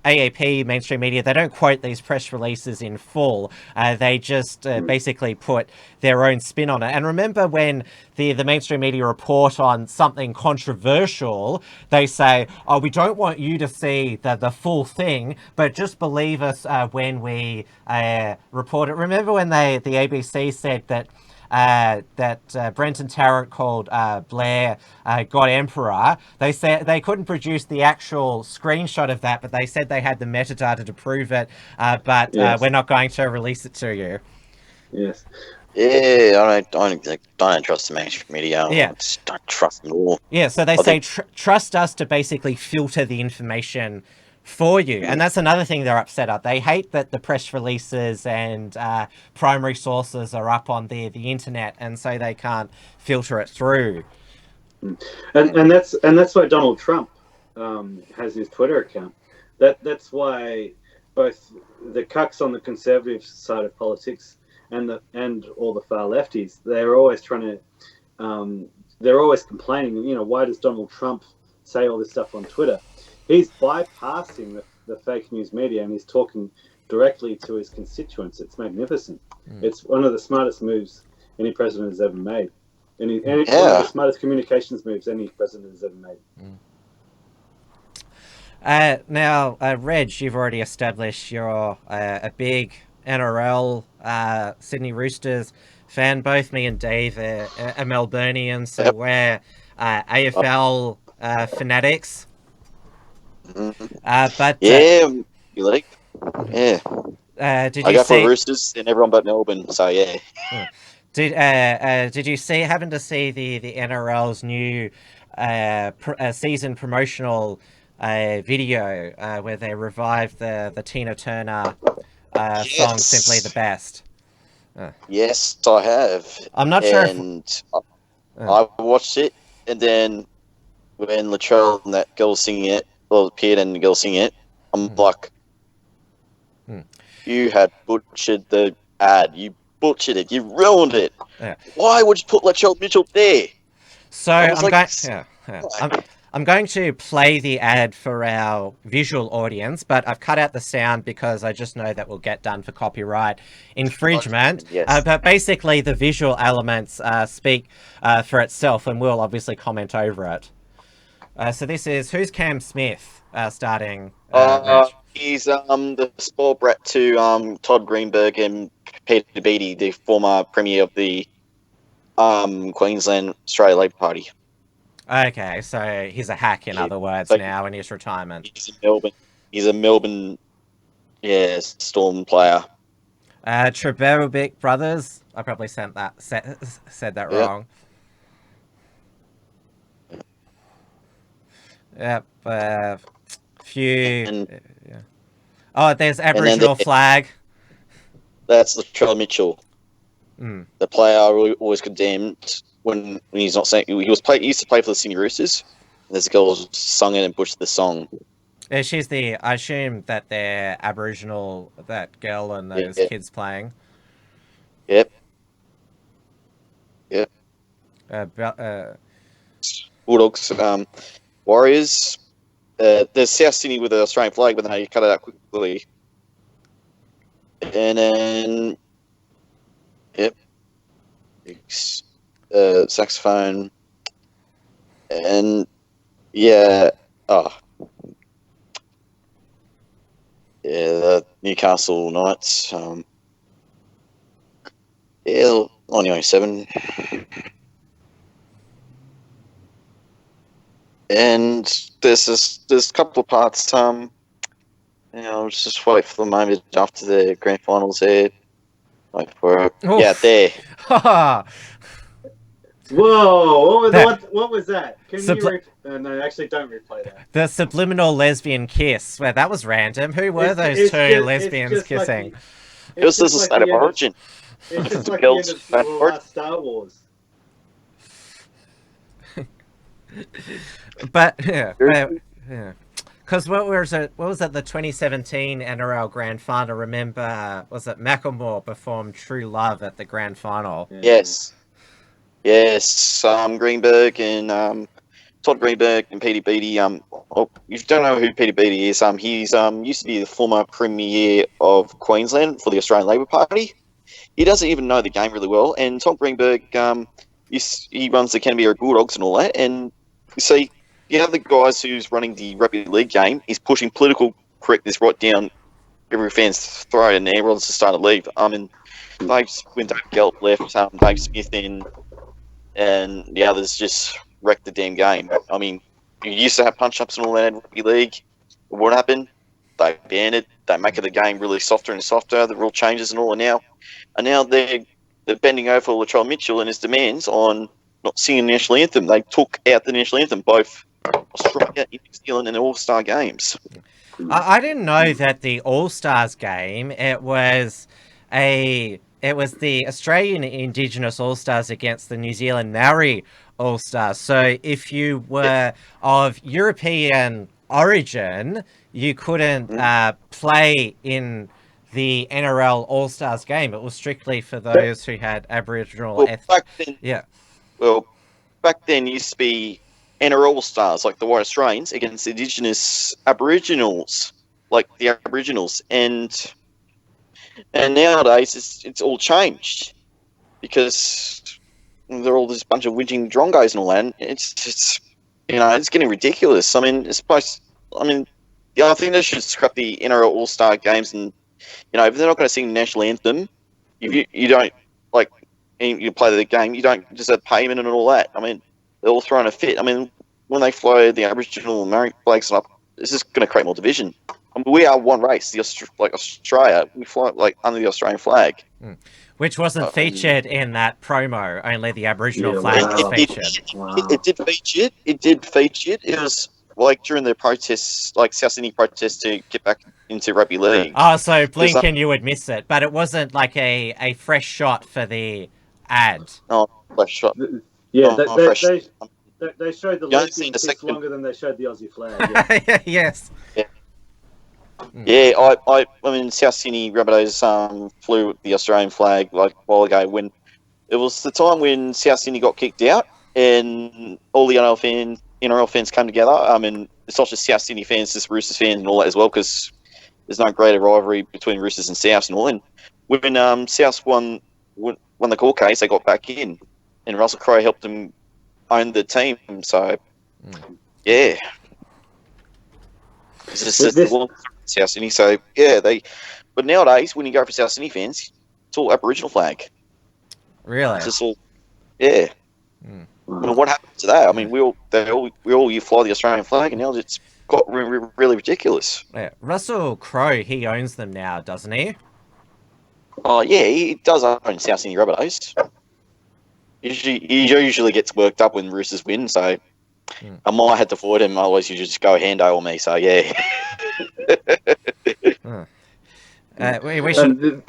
AAP, mainstream media, they don't quote these press releases in full. They just basically put their own spin on it. And remember when the mainstream media report on something controversial, they say, oh, we don't want you to see the full thing, but just believe us when we report it. Remember when the ABC said that Brenton Tarrant called Blair God Emperor? They said they couldn't produce the actual screenshot of that, but they said they had the metadata to prove it, but Yes. we're not going to release it to you. Yes. Yeah, I don't trust the mainstream media. Yeah. I just don't trust them at all. Yeah, so they say trust us to basically filter the information for you. And that's another thing they're upset at. They hate that the press releases and primary sources are up on the internet, and so they can't filter it through. And that's why Donald Trump has his Twitter account. That's why both the cucks on the conservative side of politics and all the far lefties, they're always trying to they're always complaining, why does Donald Trump say all this stuff on Twitter? He's bypassing the fake news media, and he's talking directly to his constituents. It's magnificent. It's one of the smartest moves any president has ever made. And one of the smartest communications moves any president has ever made. Now, Reg, you've already established you're a big NRL Sydney Roosters fan. Both me and Dave are Melburnians, so we're AFL fanatics. But you like, yeah. Did I you go see for Roosters and everyone but Melbourne, so yeah. Did you happen to see the NRL's new season promotional video where they revived the Tina Turner song "Simply the Best"? Yes, I have. I'm not sure. I watched it, and then when Latrell and that girl singing it, appeared and the girl singing it, I'm like, you had butchered the ad. You butchered it. You ruined it. Yeah. Why would you put Latrell Mitchell there? So I'm going to play the ad for our visual audience, but I've cut out the sound because I just know that we'll get done for copyright infringement. Yes. But basically, the visual elements speak for itself, and we'll obviously comment over it. So this is, who's Cam Smith starting? He's the sport brat to Todd Greenberg and Peter Beattie, the former premier of the Queensland Australia Labor Party. Okay, so he's a hack, in other words, now in his retirement. He's a Melbourne, Storm player. Treberovic brothers. I probably said that wrong. Yep. Few. Oh, there's Aboriginal flag. That's Latrell Mitchell. The player always condemned when he's not saying he used to play for the Sydney Roosters. And there's a girl who sung it and butchered the song. She's the. I assume that they're Aboriginal. That girl and those Yeah. kids playing. Yep. Yep. Be- Bulldogs. Warriors. There's South Sydney with the Australian flag, but then you cut it out quickly. And then, yep, saxophone, and yeah, oh, yeah, the Newcastle Knights. Yeah, 1907. And there's a couple of parts. I'll just wait for the moment after the grand finals there. Wait for it. Oof. Yeah, there. Whoa! That- What was that? Can you no, actually, don't replay that. The subliminal lesbian kiss. Well, that was random. Who were those It's two just- lesbians it's just kissing? It was just a state of origin. It's just like Girls the end back of for it. last Star Wars. But yeah. Because what was it? What was it? The 2017 NRL Grand Final. Remember, was it Macklemore performed "True Love" at the Grand Final? Yeah. Yes. Greenberg and Todd Greenberg and Peter Beattie. If you don't know who Peter Beattie is, he's used to be the former premier of Queensland for the Australian Labor Party. He doesn't even know the game really well. And Todd Greenberg, he runs the Canberra Bulldogs and all that. And you see, the other guys who's running the rugby league game is pushing political correctness right down every fan's throat, and everyone's just starting to leave. When Dave Gelt left, Dave Smith in, and the others just wrecked the damn game. I mean, you used to have punch-ups and all that in rugby league. What happened? They banned it. They make it the game really softer and softer. The rule changes and all, and now they're bending over Latrell Mitchell and his demands on not singing the national anthem. They took out the national anthem, both Australia, New Zealand, and All-Star games. I didn't know that the All Stars game. It was the Australian Indigenous All Stars against the New Zealand Maori All Stars. So if you were of European origin, you couldn't play in the NRL All Stars game. It was strictly for those who had Aboriginal Back then used to be NRL All Stars, like the White Australians, against Indigenous Aboriginals, like the Aboriginals, and nowadays it's all changed because they're all this bunch of whinging drongos and all that. And it's getting ridiculous. I mean, I think they should scrap the NRL All Star games, and if they're not going to sing the national anthem, if you don't like, and you play the game, you don't just have payment and all that. I mean, they're all throwing a fit. I mean, when they fly the Aboriginal and Maori flags up, it's just going to create more division. I mean, we are one race, like Australia. We fly under the Australian flag, which wasn't featured in that promo. Only the Aboriginal flag was featured. It did feature. It did feature. It was like during the protests, like South Sydney protests to get back into rugby league. Oh, so Blinken, you would miss it, but it wasn't like a fresh shot for the ad. Oh, fresh shot. Yeah, they showed the lesbian kiss longer than they showed the Aussie flag. Yeah. Yes. Yeah. Yeah, I mean, South Sydney Rabbitohs flew the Australian flag like a while ago when it was the time when South Sydney got kicked out and all the NRL fans came together. And it's not just South Sydney fans, just Roosters fans and all that as well, because there's no greater rivalry between Roosters and Souths and all. And when Souths won the court case, they got back in, and Russell Crowe helped them own the team. So, yeah. It's just South Sydney. So, yeah, but nowadays, when you go for South Sydney fans, it's all Aboriginal flag. Really? It's just all, yeah. I mean, what happened to that? I mean, we all fly the Australian flag, and now it's got really ridiculous. Yeah. Russell Crowe, he owns them now, doesn't he? Oh, yeah, he does own South Sydney Rabbitohs. He usually gets worked up when Roosters win, so I might have to avoid him. Otherwise, you just go hando on me. So yeah. We should.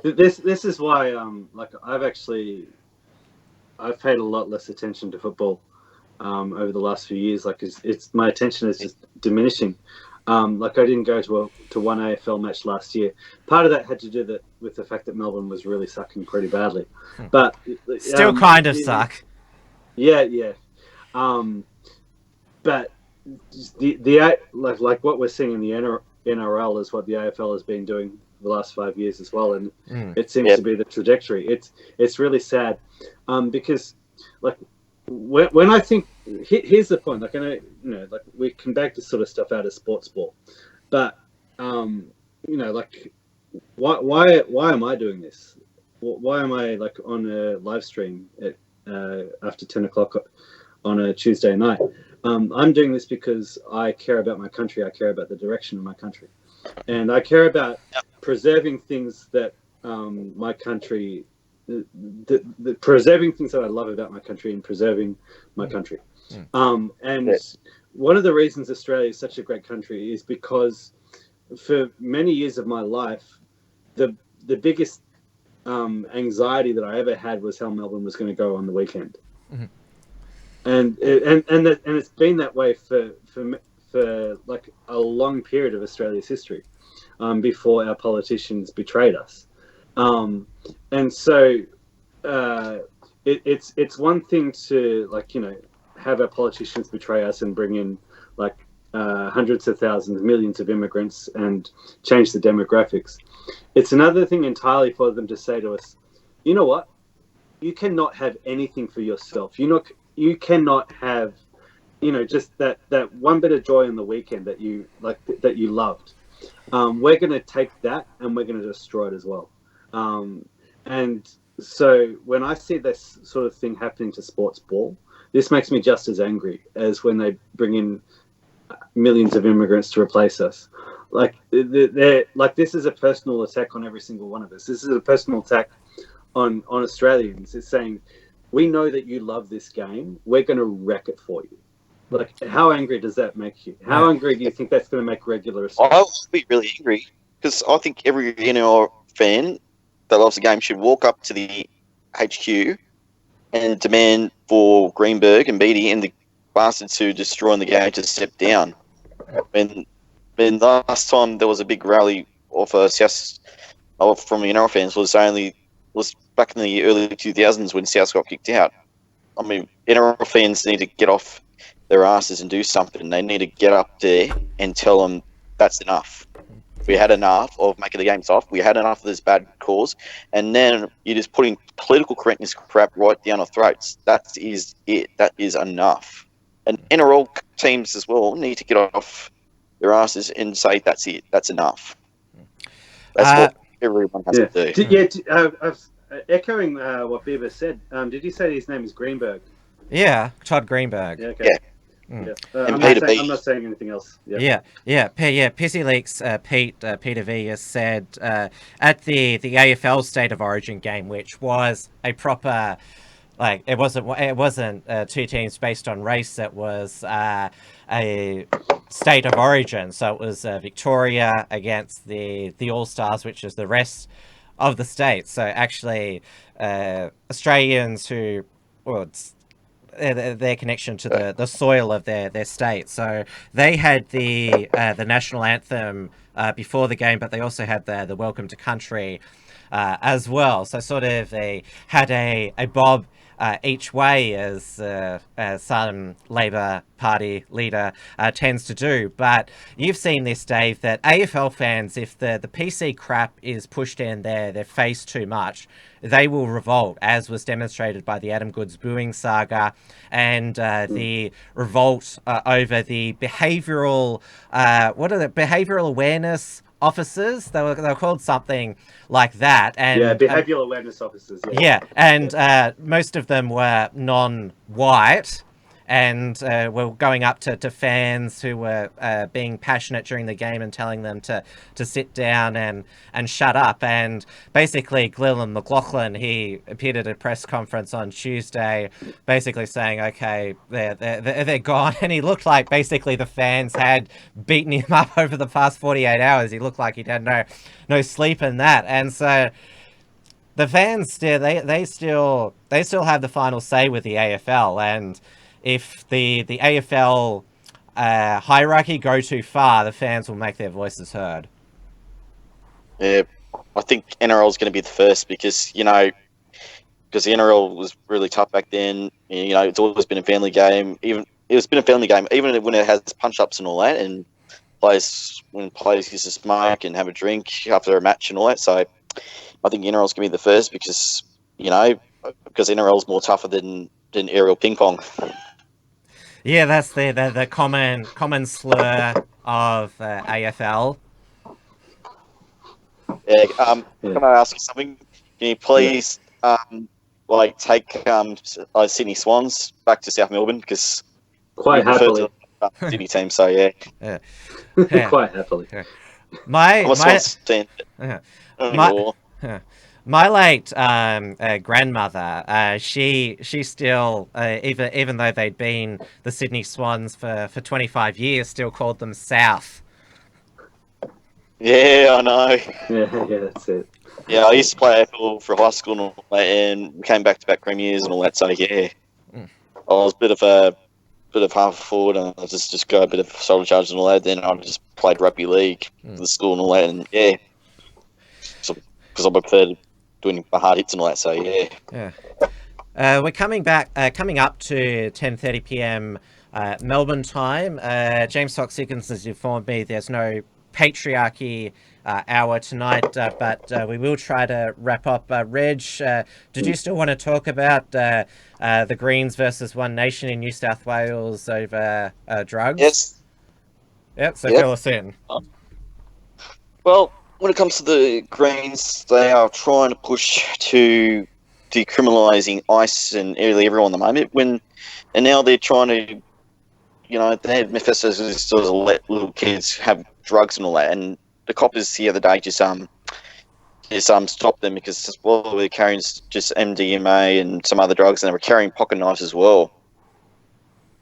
This is why I've paid a lot less attention to football over the last few years. Like it's my attention is just diminishing. Like I didn't go to one AFL match last year. Part of that had to do with the fact that Melbourne was really sucking pretty badly, but Still kind of suck. Yeah. But the like what we're seeing in the NRL is what the AFL has been doing the last 5 years as well, and it seems to be the trajectory. It's really sad, because like when I think here's the point. Like I know, like we can bag this sort of stuff out of sports ball, but like why am I doing this? Why am I like on a live stream at after 10 o'clock on a Tuesday night? I'm doing this because I care about my country. I care about the direction of my country, and I care about preserving things that my country, preserving things that I love about my country and preserving my country. And one of the reasons Australia is such a great country is because for many years of my life, the biggest anxiety that I ever had was how Melbourne was going to go on the weekend. And it's been that way for like a long period of Australia's history, before our politicians betrayed us. And so it's one thing to have our politicians betray us and bring in hundreds of thousands, millions of immigrants and change the demographics. It's another thing entirely for them to say to us, you know what? You cannot have anything for yourself. You cannot have, just that one bit of joy on the weekend that you loved. We're going to take that and we're going to destroy it as well. And so when I see this sort of thing happening to sports ball, this makes me just as angry as when they bring in millions of immigrants to replace us. This is a personal attack on every single one of us. This is a personal attack on Australians. It's saying, we know that you love this game. We're going to wreck it for you. How angry does that make you? How angry do you think that's going to make regular Australians? I'll be really angry because I think every NRL fan that loves the game should walk up to the HQ and demand for Greenberg and Beattie and the bastards who destroying the game to step down. When last time there was a big rally of from NRL fans was back in the early 2000s when South got kicked out. I mean, NRL fans need to get off their asses and do something. They need to get up there and tell them that's enough. We had enough of making the game soft. We had enough of this bad cause. And then you're just putting political correctness crap right down our throats. That is it. That is enough. And NRL teams as well need to get off their asses and say that's it. That's enough. That's what everyone has to do. Echoing what Beaver said, did you say his name is Greenberg? Yeah, Todd Greenberg. Yeah, okay. I'm not saying anything else. Yeah. Pissy Leaks Peter V has said at the AFL State of Origin game, which was a proper, it wasn't two teams based on race. It was a State of Origin. So it was Victoria against the All Stars, which is the rest of the state. So actually, Australians who, their connection to the soil of their state. So they had the national anthem before the game, but they also had the Welcome to Country as well. So sort of they had a bob each way, as some Labor Party leader tends to do. But you've seen this, Dave, that AFL fans, if the PC crap is pushed in their face too much, they will revolt, as was demonstrated by the Adam Goodes booing saga and the revolt over the behavioural awareness officers. They were called something like that. And behavioural awareness officers. And most of them were non-white, and were going up to fans who were being passionate during the game and telling them to sit down and shut up. And basically, Glenn McLaughlin, he appeared at a press conference on Tuesday, basically saying, okay, they're gone. And he looked like basically the fans had beaten him up over the past 48 hours. He looked like he'd had no sleep in that. And so the fans still have the final say with the AFL. And if the AFL hierarchy go too far, the fans will make their voices heard. Yeah, I think NRL is going to be the first because because the NRL was really tough back then. It's always been a family game. Even when it has punch ups and all that, and when players used to smoke and have a drink after a match and all that. So I think NRL is going to be the first because NRL is more tougher than aerial ping pong. Yeah, that's the common slur of AFL. Yeah. Can I ask you something? Can you please take Sydney Swans back to South Melbourne because Quite you referred to happily. the Sydney team, so yeah. Yeah. Quite happily. I'm a Swans fan anymore. My late grandmother, she still, even though they'd been the Sydney Swans for 25 years, still called them South. Yeah, I know. Yeah, that's it. Yeah, I used to play AFL for high school and all that, and we came back-to-back premiers and all that. So yeah, I was a bit of half forward, and I just go a bit of shoulder charges and all that. Then I just played rugby league for the school and all that, and yeah, because I preferred doing my hard hits and all that. So yeah. We're coming up to 10:30 p.m. Melbourne time. James Fox Higgins has informed me there's no patriarchy hour tonight, but we will try to wrap up. Reg, did you still want to talk about the Greens versus One Nation in New South Wales over drugs? Yes. Yep. So fill us in. Well, when it comes to the Greens, they are trying to push to decriminalising ICE and nearly everyone at the moment. And now they're trying to, they had manifestos to let little kids have drugs and all that. And the coppers the other day just stopped them because they were carrying just MDMA and some other drugs, and they were carrying pocket knives as well.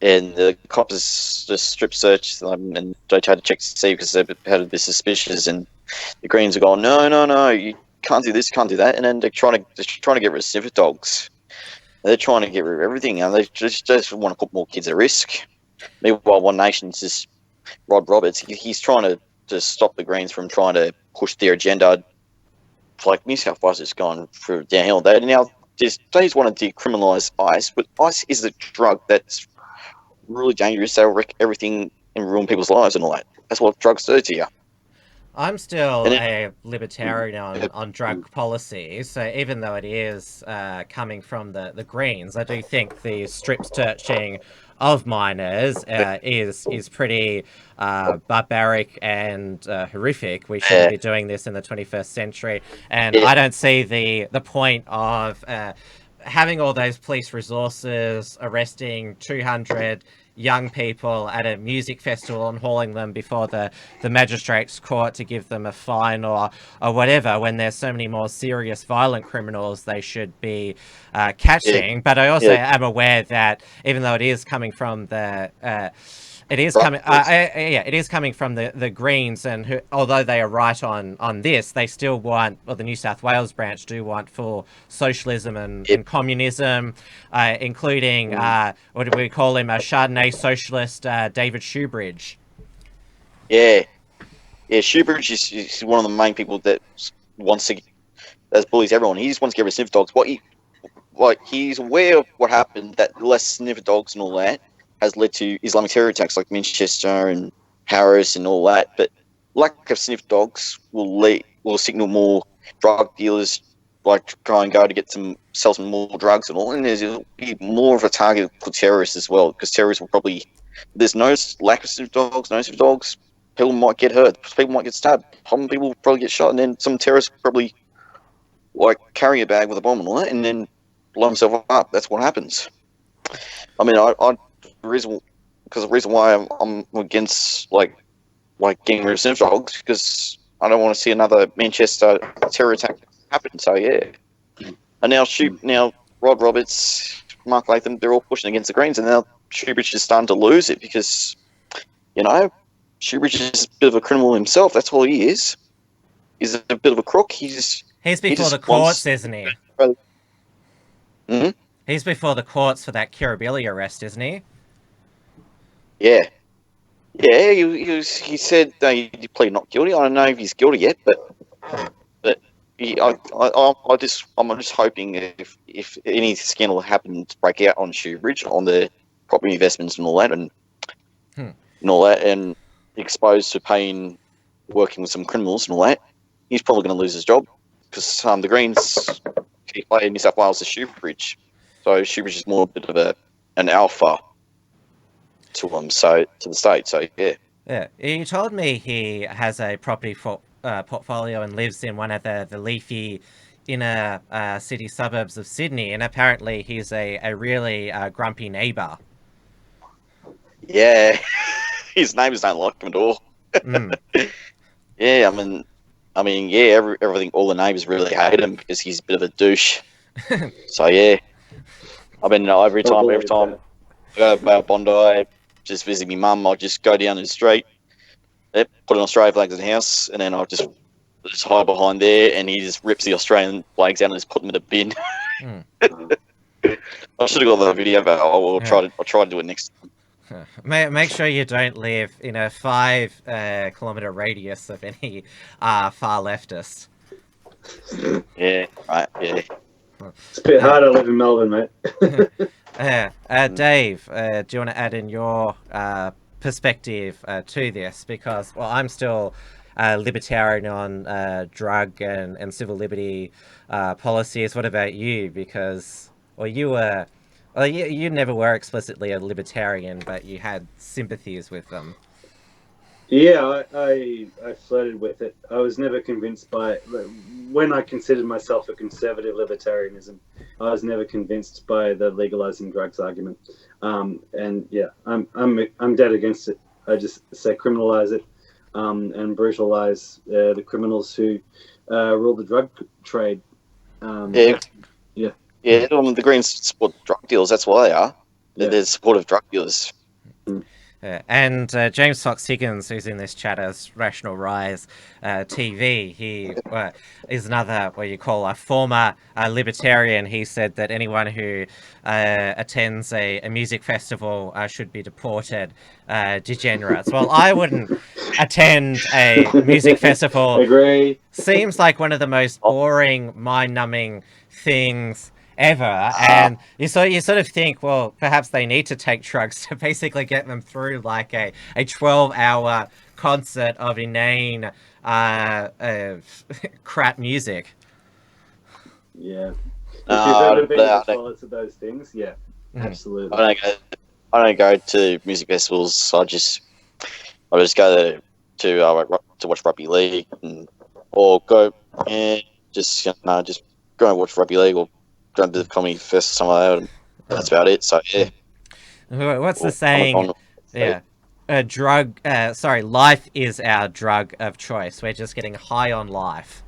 And the coppers just strip searched them, and they tried to check to see because they had a bit suspicious. And the Greens are going, no, you can't do this, can't do that. And then they're trying to get rid of sniffer dogs. They're trying to get rid of everything, and they just want to put more kids at risk. Meanwhile, One Nation's just Rod Roberts. He's trying to stop the Greens from trying to push their agenda. Like New South Wales is going through downhill. They just want to decriminalise ICE, but ICE is a drug that's really dangerous. They'll wreck everything and ruin people's lives and all that. That's what drugs do to you. I'm still a libertarian on drug policy, so even though it is coming from the Greens, I do think the strip searching of minors is pretty barbaric and horrific. We shouldn't be doing this in the 21st century, and I don't see the point of having all those police resources, arresting 200 young people at a music festival and hauling them before the magistrate's court to give them a fine or whatever, when there's so many more serious violent criminals they should be catching. But I also am aware that even though it is coming from the it is coming from the Greens, and although they are right on this, they still want, the New South Wales branch do want full socialism and communism, including what do we call him, a Chardonnay socialist, David Shoebridge. Yeah, Shoebridge is one of the main people that bullies everyone. He just wants to get rid of sniffer dogs. He's aware of what happened, that less sniffer dogs and all that has led to Islamic terror attacks like Manchester and Paris and all that. But lack of sniff dogs will signal more drug dealers go to sell some more drugs and all. And there'll be more of a target for terrorists as well, because terrorists will probably, there's no lack of sniff dogs, people might get hurt, people might get stabbed, some people will probably get shot, and then some terrorists probably carry a bag with a bomb and all that, and then blow himself up. That's what happens. I mean, the reason why I'm against getting rid of sniffer dogs, because I don't want to see another Manchester terror attack happen. So yeah, and now Rod Roberts, Mark Latham, they're all pushing against the Greens, and now Shoebridge is starting to lose it because Shoebridge is a bit of a criminal himself. That's all he is. He's a bit of a crook. He's before the courts, isn't he? Mm-hmm. He's before the courts for that Kirribilli arrest, isn't he? Yeah. Yeah, he said he pleaded not guilty. I don't know if he's guilty yet, but I'm just hoping if any scandal happened to break out on Shoebridge on the property investments and all that, and exposed to paying, working with some criminals and all that, he's probably going to lose his job because the Greens keep playing New South Wales to Shoebridge, so Shoebridge is more a bit of an alpha to them, so to the state. So yeah. Yeah, you told me he has a property portfolio and lives in one of the leafy inner city suburbs of Sydney, and apparently he's a really grumpy neighbour. Yeah, his neighbours don't like him at all. Mm. Yeah, yeah, everything. All the neighbours really hate him because he's a bit of a douche. So yeah, every time I go to Bondi, just visit my mum, I'll just go down the street, put an Australian flag in the house, and then I'll just hide behind there, and he just rips the Australian flags out and just put them in a bin. I should have got that video, but I'll try to do it next time. Make sure you don't live in a 5-kilometre radius of any far leftists. Yeah, right, yeah. It's a bit hard to live in Melbourne, mate. Dave, do you want to add in your perspective to this? Because, well, I'm still libertarian on drug and civil liberty policies. What about you? Because, well, you never were explicitly a libertarian, but you had sympathies with them. Yeah, I flirted with it. I was never convinced by it. When I considered myself a conservative libertarianism, I was never convinced by the legalizing drugs argument. And yeah, I'm dead against it. I just say criminalize it, and brutalize the criminals who rule the drug trade. Yeah. The Greens support drug dealers. That's why they are. Yeah. They're supportive drug dealers. And James Fox Higgins, who's in this chat as Rational Rise TV, he is another, what you call a former libertarian. He said that anyone who attends a music festival should be deported. Degenerates. Well, I wouldn't attend a music festival. Agree. Seems like one of the most boring, mind-numbing things ever, and you sort of think, well, perhaps they need to take drugs to basically get them through like a 12-hour concert of inane crap music. Yeah. If you've ever been to toilets of those things, yeah, absolutely. I don't go to music festivals. I just go to watch rugby league, or go and just go and watch rugby league, or go to the comedy fest or something like that, and that's about it. So yeah. What's the saying? Life is our drug of choice. We're just getting high on life.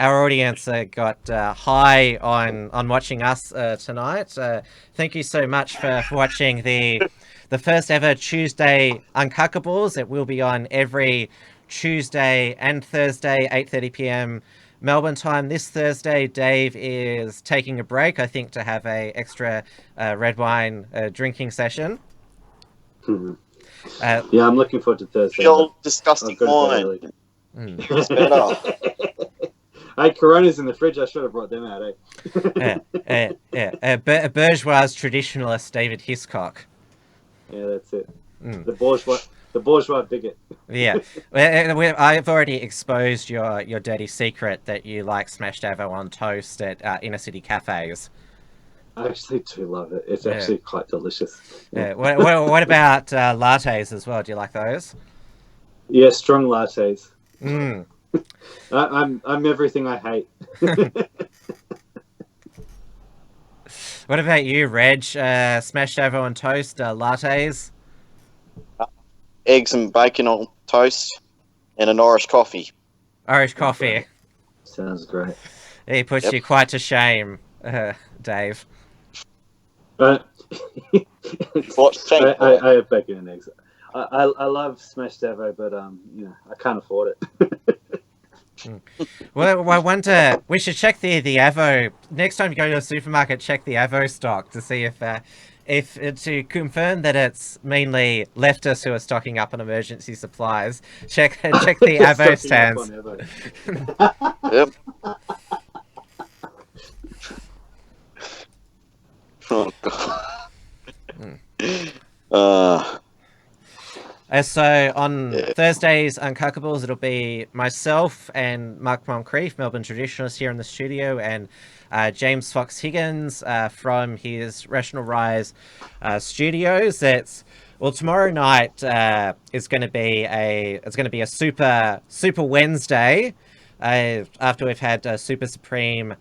Our audience got high on watching us tonight. Thank you so much for watching the first ever Tuesday Uncuckables. It will be on every Tuesday and Thursday, 8:30 p.m. Melbourne time. This Thursday, Dave is taking a break, I think, to have a extra red wine drinking session. Yeah, I'm looking forward to Thursday. Feel disgusting wine. It's better. Hey, Corona's in the fridge. I should have brought them out, bourgeois traditionalist David Hiscox. Yeah, that's it. The bourgeois bigot. Yeah, I've already exposed your dirty secret that you like smashed avo on toast at inner city cafes. I actually do love it. It's actually quite delicious. Yeah. What about lattes as well? Do you like those? Yeah, strong lattes. I'm everything I hate. What about you, Reg? Smashed avo on toast, lattes? Eggs and bacon on toast, and an Irish coffee. Irish coffee. Sounds great. He puts you quite to shame, Dave. I have bacon and eggs. I love smashed avo, but I can't afford it. Well, I wonder, we should check the Avo. Next time you go to a supermarket, check the Avo stock to see if to confirm that it's mainly leftists who are stocking up on emergency supplies. Check the Avo stands. Yep. Oh, God. So on Thursdays, Uncuckables, it'll be myself and Mark Moncrief, Melbourne Traditionalist, here in the studio, and James Fox Higgins from his Rational Rise studios. Tomorrow night is going to be a super Wednesday. After we've had Super Supreme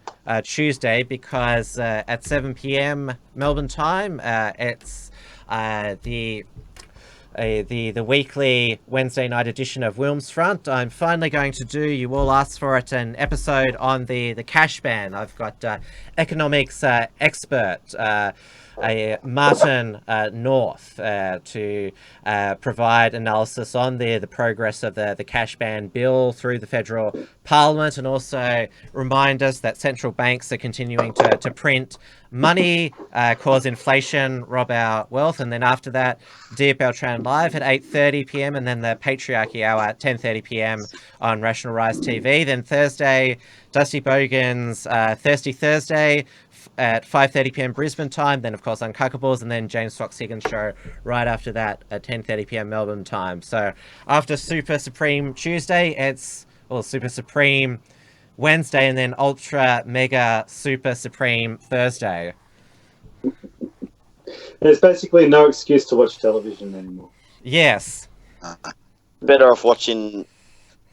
Tuesday, because at 7 p.m. Melbourne time, it's the weekly Wednesday night edition of Wilms Front. I'm finally going to do, you all asked for it, an episode on the cash ban. I've got economics expert Martin North to provide analysis on the progress of the cash ban bill through the federal parliament, and also remind us that central banks are continuing to print money, cause inflation, rob our wealth. And then after that, Dear Beltran Live at 8:30 p.m, and then the Patriarchy Hour at 10:30 p.m. on Rational Rise TV. Then Thursday, Dusty Bogan's Thirsty Thursday at 5:30 p.m. Brisbane time. Then, of course, Uncuckables, and then James Fox Higgins show right after that at 10:30 p.m. Melbourne time. So after Super Supreme Tuesday, it's Super Supreme Wednesday, and then Ultra Mega Super Supreme Thursday. There's basically no excuse to watch television anymore. Yes. Better off watching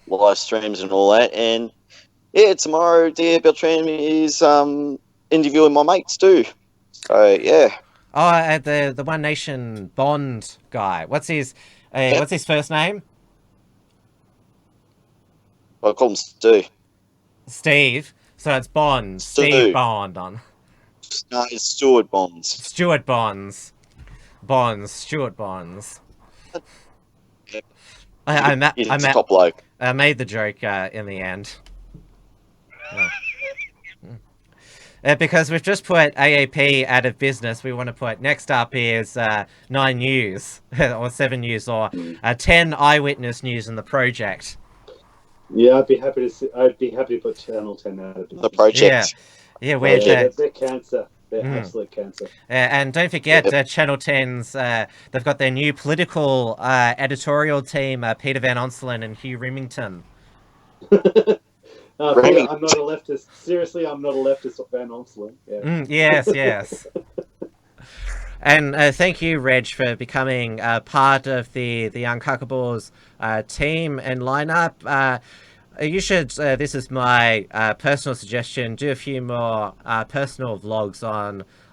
live streams and all that. And yeah, tomorrow, Dear Beltran is interviewing my mates too. So yeah. Oh, the One Nation Bond guy. What's his first name? I call him Stu. Steve. So it's Bond. Steve Bond on. No, it's Stuart Bonds. Stuart Bonds. Stuart Bonds. Yep. He's a top bloke. I made the joke in the end. Because we've just put AAP out of business, we want to put next up is 9 News, or 7 News, or 10 Eyewitness News in the project. Yeah, I'd be happy to put Channel 10 out of business. The project. Yeah, they're cancer. They're absolute cancer. And don't forget, Channel 10's, they've got their new political editorial team, Peter Van Onselen and Hugh Remington. Peter, I'm not a leftist. Seriously, I'm not a leftist, Van Onselen. Yeah. Yes. And thank you, Reg, for becoming part of the Uncuckables team and lineup. You should, this is my personal suggestion, do a few more personal vlogs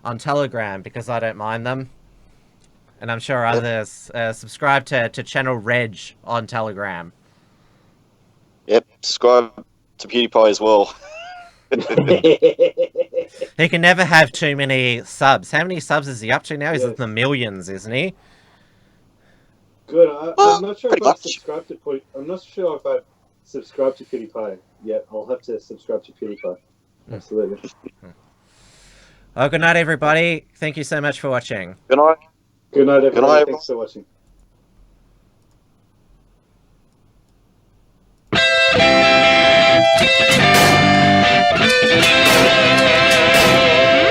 on Telegram, because I don't mind them. And I'm sure others subscribe to Channel Reg on Telegram. Yep, subscribe to PewDiePie as well. He can never have too many subs. How many subs is he up to now? He's in the millions, isn't he? Good. I'm not sure if I've subscribed to PewDiePie yet. I'll have to subscribe to PewDiePie. Absolutely. Oh, good night, everybody. Thank you so much for watching. Good night. Good night, everybody. Thanks for watching.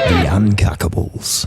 The Uncuckables.